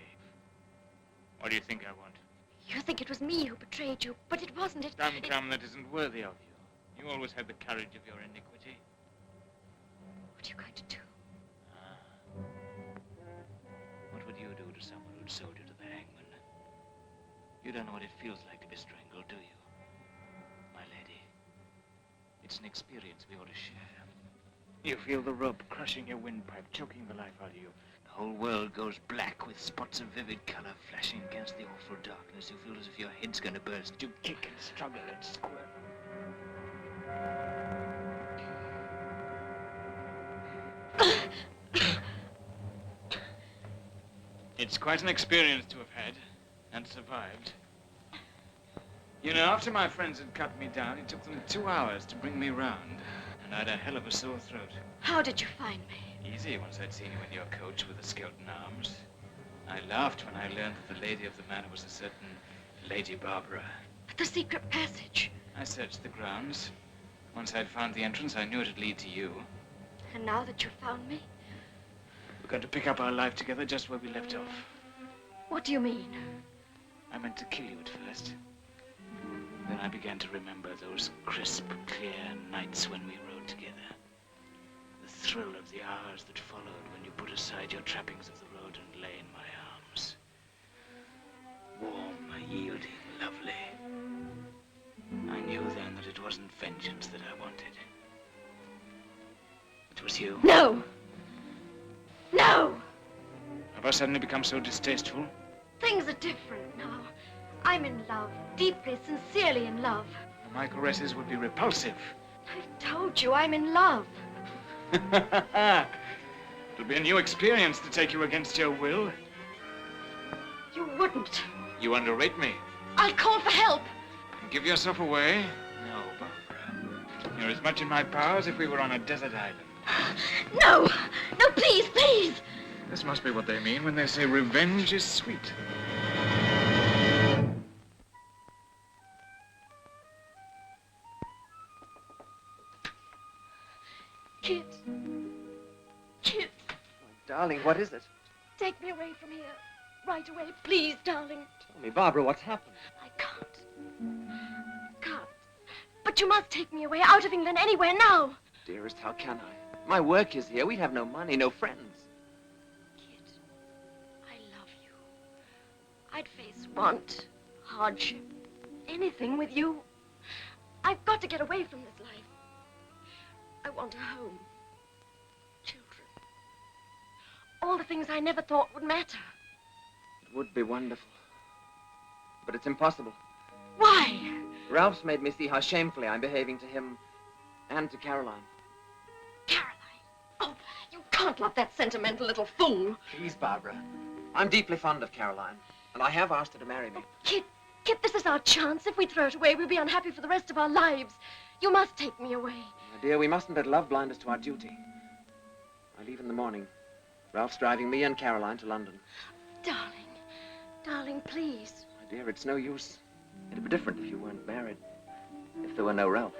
Speaker 14: What do you think I want?
Speaker 6: You think it was me who betrayed you, but it wasn't.
Speaker 14: Come, that isn't worthy of you. You always had the courage of your iniquity.
Speaker 6: What are you going to do?
Speaker 14: What would you do to someone who'd sold you to the hangman? You don't know what it feels like to be strangled, do you? My lady, it's an experience we ought to share. You feel the rope crushing your windpipe, choking the life out of you. The whole world goes black with spots of vivid color flashing against the awful darkness. You feel as if your head's going to burst. You kick and struggle and squirm. It's quite an experience to have had and survived. You know, after my friends had cut me down, it took them 2 hours to bring me round. And I had a hell of a sore throat.
Speaker 6: How did you find me?
Speaker 14: Easy, once I'd seen you in your coach with the skeleton arms. I laughed when I learned that the lady of the manor was a certain Lady Barbara.
Speaker 6: But the secret passage.
Speaker 14: I searched the grounds. Once I'd found the entrance, I knew it'd lead to you.
Speaker 6: And now that you've found me?
Speaker 14: We're going to pick up our life together just where we left off.
Speaker 6: What do you mean?
Speaker 14: I meant to kill you at first. Then I began to remember those crisp, clear nights when we rode together. The thrill of the hours that followed when you put aside your trappings of the road and lay in my arms. Warm, yielding, lovely. I knew then that it wasn't vengeance that I wanted. It was you.
Speaker 6: No! No!
Speaker 14: Have I suddenly become so distasteful?
Speaker 6: Things are different now. I'm in love, deeply, sincerely in love.
Speaker 14: My caresses would be repulsive.
Speaker 6: I told you I'm in love.
Speaker 14: It'll be a new experience to take you against your will.
Speaker 6: You wouldn't.
Speaker 14: You underrate me.
Speaker 6: I'll call for help.
Speaker 14: Give yourself away? No, Barbara. You're as much in my power as if we were on a desert island.
Speaker 6: No! No, please, please!
Speaker 14: This must be what they mean when they say revenge is sweet.
Speaker 6: Kit. Kit.
Speaker 20: Oh, darling, what is it?
Speaker 6: Take me away from here. Right away, please, darling.
Speaker 20: Tell me, Barbara, what's happened?
Speaker 6: I can't. Can't. But you must take me away, out of England, anywhere, now.
Speaker 20: Dearest, how can I? My work is here. We have no money, no friends.
Speaker 6: Kit, I love you. I'd face want, hardship, anything with you. I've got to get away from this life. I want a home. Children. All the things I never thought would matter.
Speaker 20: It would be wonderful. But it's impossible.
Speaker 6: Why?
Speaker 20: Ralph's made me see how shamefully I'm behaving to him and to Caroline.
Speaker 6: Oh, you can't love that sentimental little fool.
Speaker 20: Please, Barbara. I'm deeply fond of Caroline, and I have asked her to marry me.
Speaker 6: Kit, this is our chance. If we throw it away, we'll be unhappy for the rest of our lives. You must take me away.
Speaker 20: My dear, we mustn't let love blind us to our duty. I leave in the morning. Ralph's driving me and Caroline to London.
Speaker 6: Darling, please.
Speaker 20: My dear, it's no use. It'd be different if you weren't married. If there were no Ralph.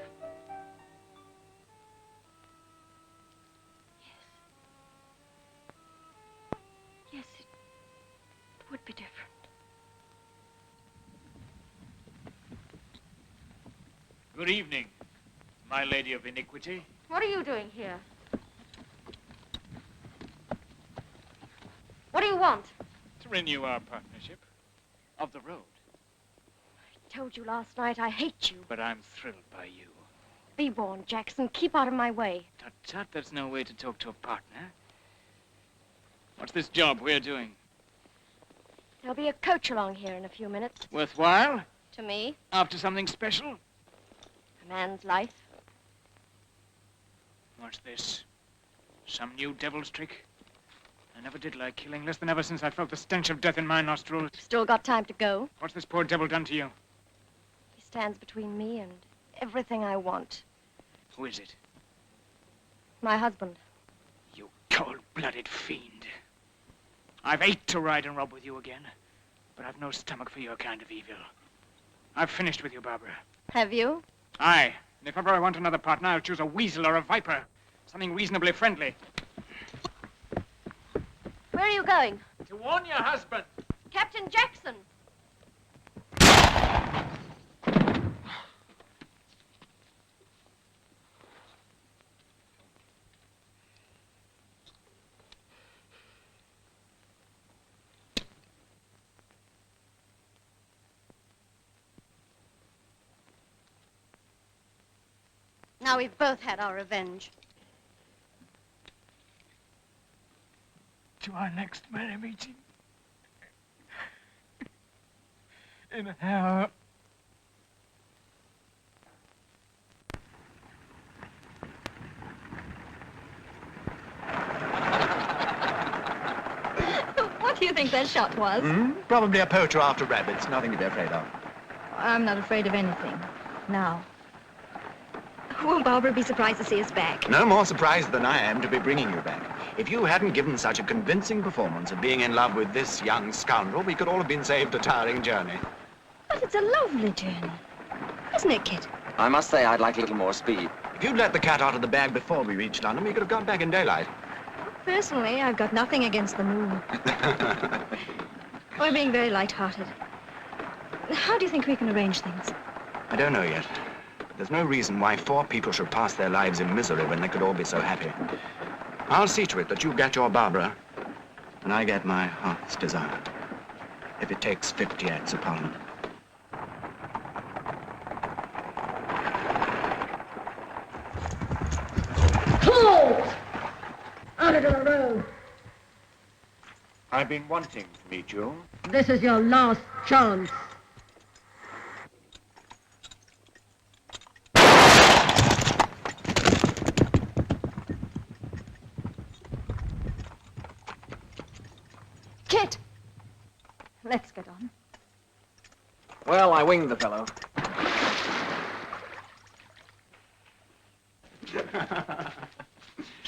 Speaker 6: Yes, it would be different.
Speaker 14: Good evening, my lady of iniquity.
Speaker 6: What are you doing here? What do you want?
Speaker 14: To renew our partnership of the road.
Speaker 6: I told you last night I hate you.
Speaker 14: But I'm thrilled by you.
Speaker 6: Be warned, Jackson. Keep out of my way.
Speaker 14: Tut, that's no way to talk to a partner. What's this job we're doing?
Speaker 6: There'll be a coach along here in a few minutes.
Speaker 14: Worthwhile?
Speaker 6: To me?
Speaker 14: After something special?
Speaker 6: A man's life.
Speaker 14: What's this? Some new devil's trick? I never did like killing, less than ever since I felt the stench of death in my nostrils.
Speaker 6: Still got time to go.
Speaker 14: What's this poor devil done to you?
Speaker 6: He stands between me and everything I want.
Speaker 14: Who is it?
Speaker 6: My husband.
Speaker 14: You cold-blooded fiend. I've ached to ride and rob with you again, but I've no stomach for your kind of evil. I've finished with you, Barbara.
Speaker 6: Have you?
Speaker 14: Aye. And if ever I want another partner, I'll choose a weasel or a viper. Something reasonably friendly.
Speaker 6: Where are you going?
Speaker 14: To warn your husband.
Speaker 6: Captain Jackson. Now we've both had our revenge.
Speaker 14: To our next merry meeting. In an hour.
Speaker 2: What do you think that shot was?
Speaker 15: Probably a poacher after rabbits. Nothing to be afraid of.
Speaker 2: I'm not afraid of anything. Now. Won't Barbara be surprised to see us back?
Speaker 15: No more surprised than I am to be bringing you back. If you hadn't given such a convincing performance of being in love with this young scoundrel, we could all have been saved a tiring journey.
Speaker 2: But it's a lovely journey. Isn't it, Kit?
Speaker 20: I must say I'd like a little more speed.
Speaker 15: If you'd let the cat out of the bag before we reached London, we could have got back in daylight.
Speaker 2: Personally, I've got nothing against the moon. We're being very light-hearted. How do you think we can arrange things?
Speaker 15: I don't know yet. There's no reason why 4 people should pass their lives in misery when they could all be so happy. I'll see to it that you get your Barbara, and I get my heart's desire. If it takes 50 acts of Parliament.
Speaker 21: Halt! Out of the road.
Speaker 15: I've been wanting to meet you.
Speaker 21: This is your last chance.
Speaker 2: Kit! Let's get on.
Speaker 20: Well, I winged the fellow.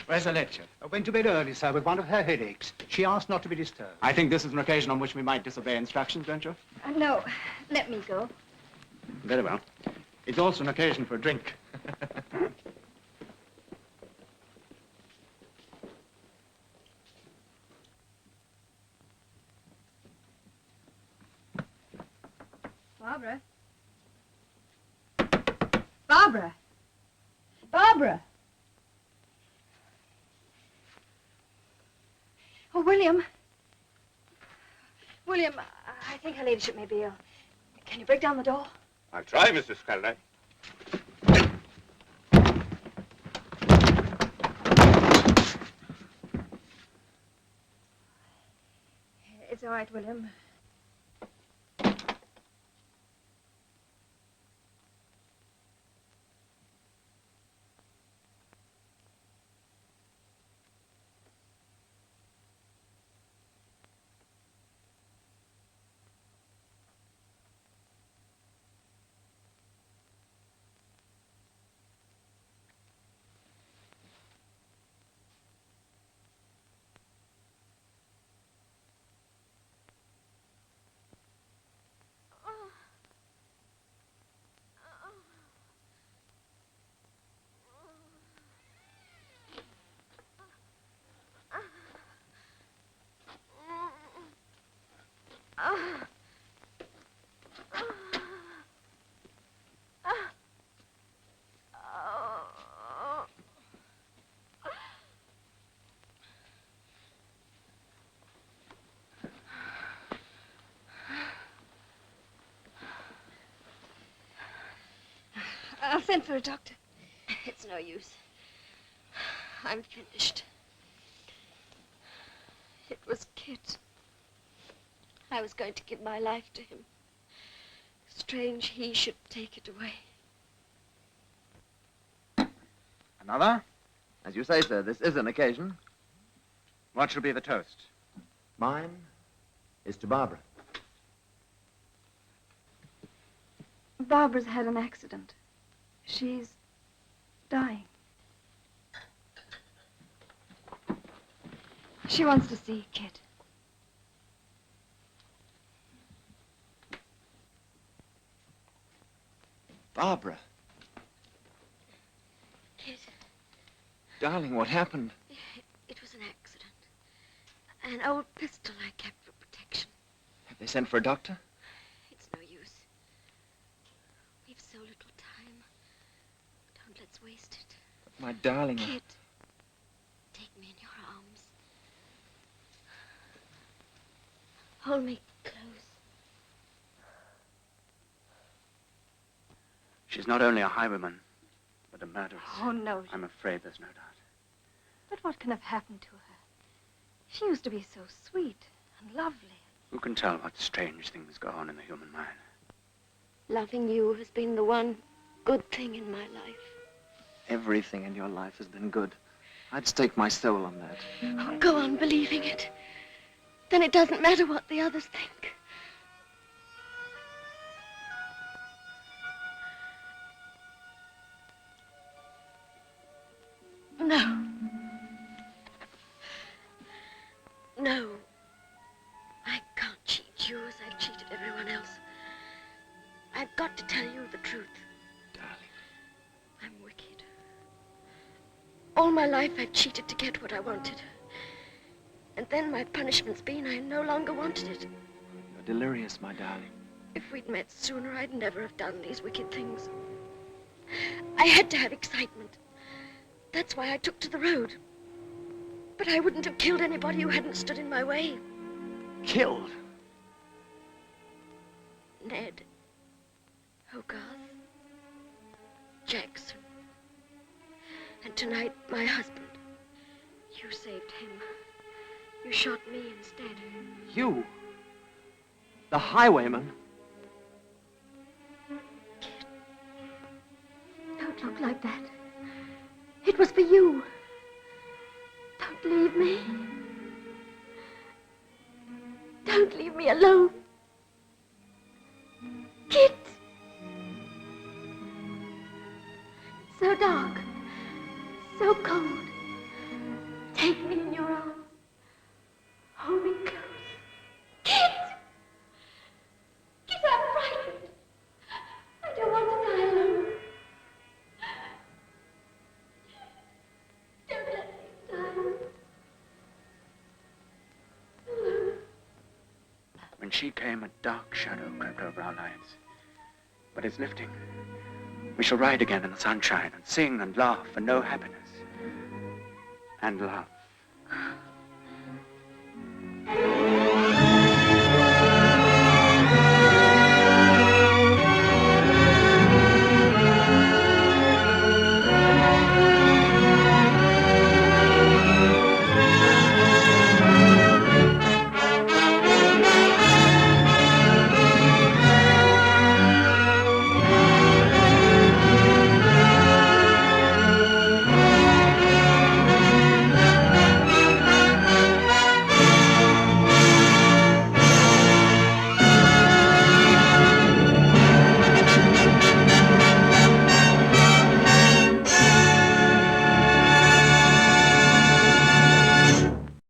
Speaker 15: Where's the lecture?
Speaker 8: I went to bed early, sir, with one of her headaches. She asked not to be disturbed.
Speaker 15: I think this is an occasion on which we might disobey instructions, don't you?
Speaker 2: No, let me go.
Speaker 15: Very well. It's also an occasion for a drink.
Speaker 2: Barbara? Barbara? Barbara? Oh, William. William, I think her ladyship may be ill. Can you break down the door?
Speaker 12: I'll try, Mrs. Faraday.
Speaker 2: It's all right, William. I'll send for a doctor.
Speaker 6: It's no use. I'm finished. It was Kit. I was going to give my life to him. Strange he should take it away.
Speaker 15: Another?
Speaker 20: As you say, sir, this is an occasion.
Speaker 4: What shall be the toast?
Speaker 20: Mine is to Barbara.
Speaker 2: Barbara's had an accident. She's dying. She wants to see Kit.
Speaker 20: Barbara.
Speaker 6: Kit,
Speaker 20: Darling, what happened?
Speaker 6: it was an accident. An old pistol I kept for protection.
Speaker 20: Have they sent for a doctor?
Speaker 6: It's no use. We've so little time. Don't let's waste it.
Speaker 20: My darling.
Speaker 6: Kit, take me in your arms. Hold me close.
Speaker 16: She's not only a highwayman, but a murderess.
Speaker 2: Oh, no.
Speaker 16: I'm afraid there's no doubt.
Speaker 2: But what can have happened to her? She used to be so sweet and lovely.
Speaker 16: Who can tell what strange things go on in the human mind?
Speaker 6: Loving you has been the one good thing in my life.
Speaker 20: Everything in your life has been good. I'd stake my soul on that.
Speaker 6: Oh, go on believing it. Then it doesn't matter what the others think. No. No. I can't cheat you as I've cheated everyone else. I've got to tell you the truth.
Speaker 20: Darling.
Speaker 6: I'm wicked. All my life I've cheated to get what I wanted. And then my punishment's been I no longer wanted it.
Speaker 20: You're delirious, my darling.
Speaker 6: If we'd met sooner, I'd never have done these wicked things. I had to have excitement. That's why I took to the road. But I wouldn't have killed anybody who hadn't stood in my way.
Speaker 20: Killed?
Speaker 6: Ned. Hogarth. Jackson. And tonight, my husband. You saved him. You shot me instead.
Speaker 20: You? The highwayman?
Speaker 6: Don't look like that. It was for you. Don't leave me. Don't leave me alone. Kit! It's so dark. So cold. Take me in your arms. Hold me close. Kit! Kit, I'm frightened. I don't want to die alone. Don't let me die. Alone.
Speaker 16: When she came, a dark shadow crept over our lives. But it's lifting. We shall ride again in the sunshine and sing and laugh and know happiness. And love.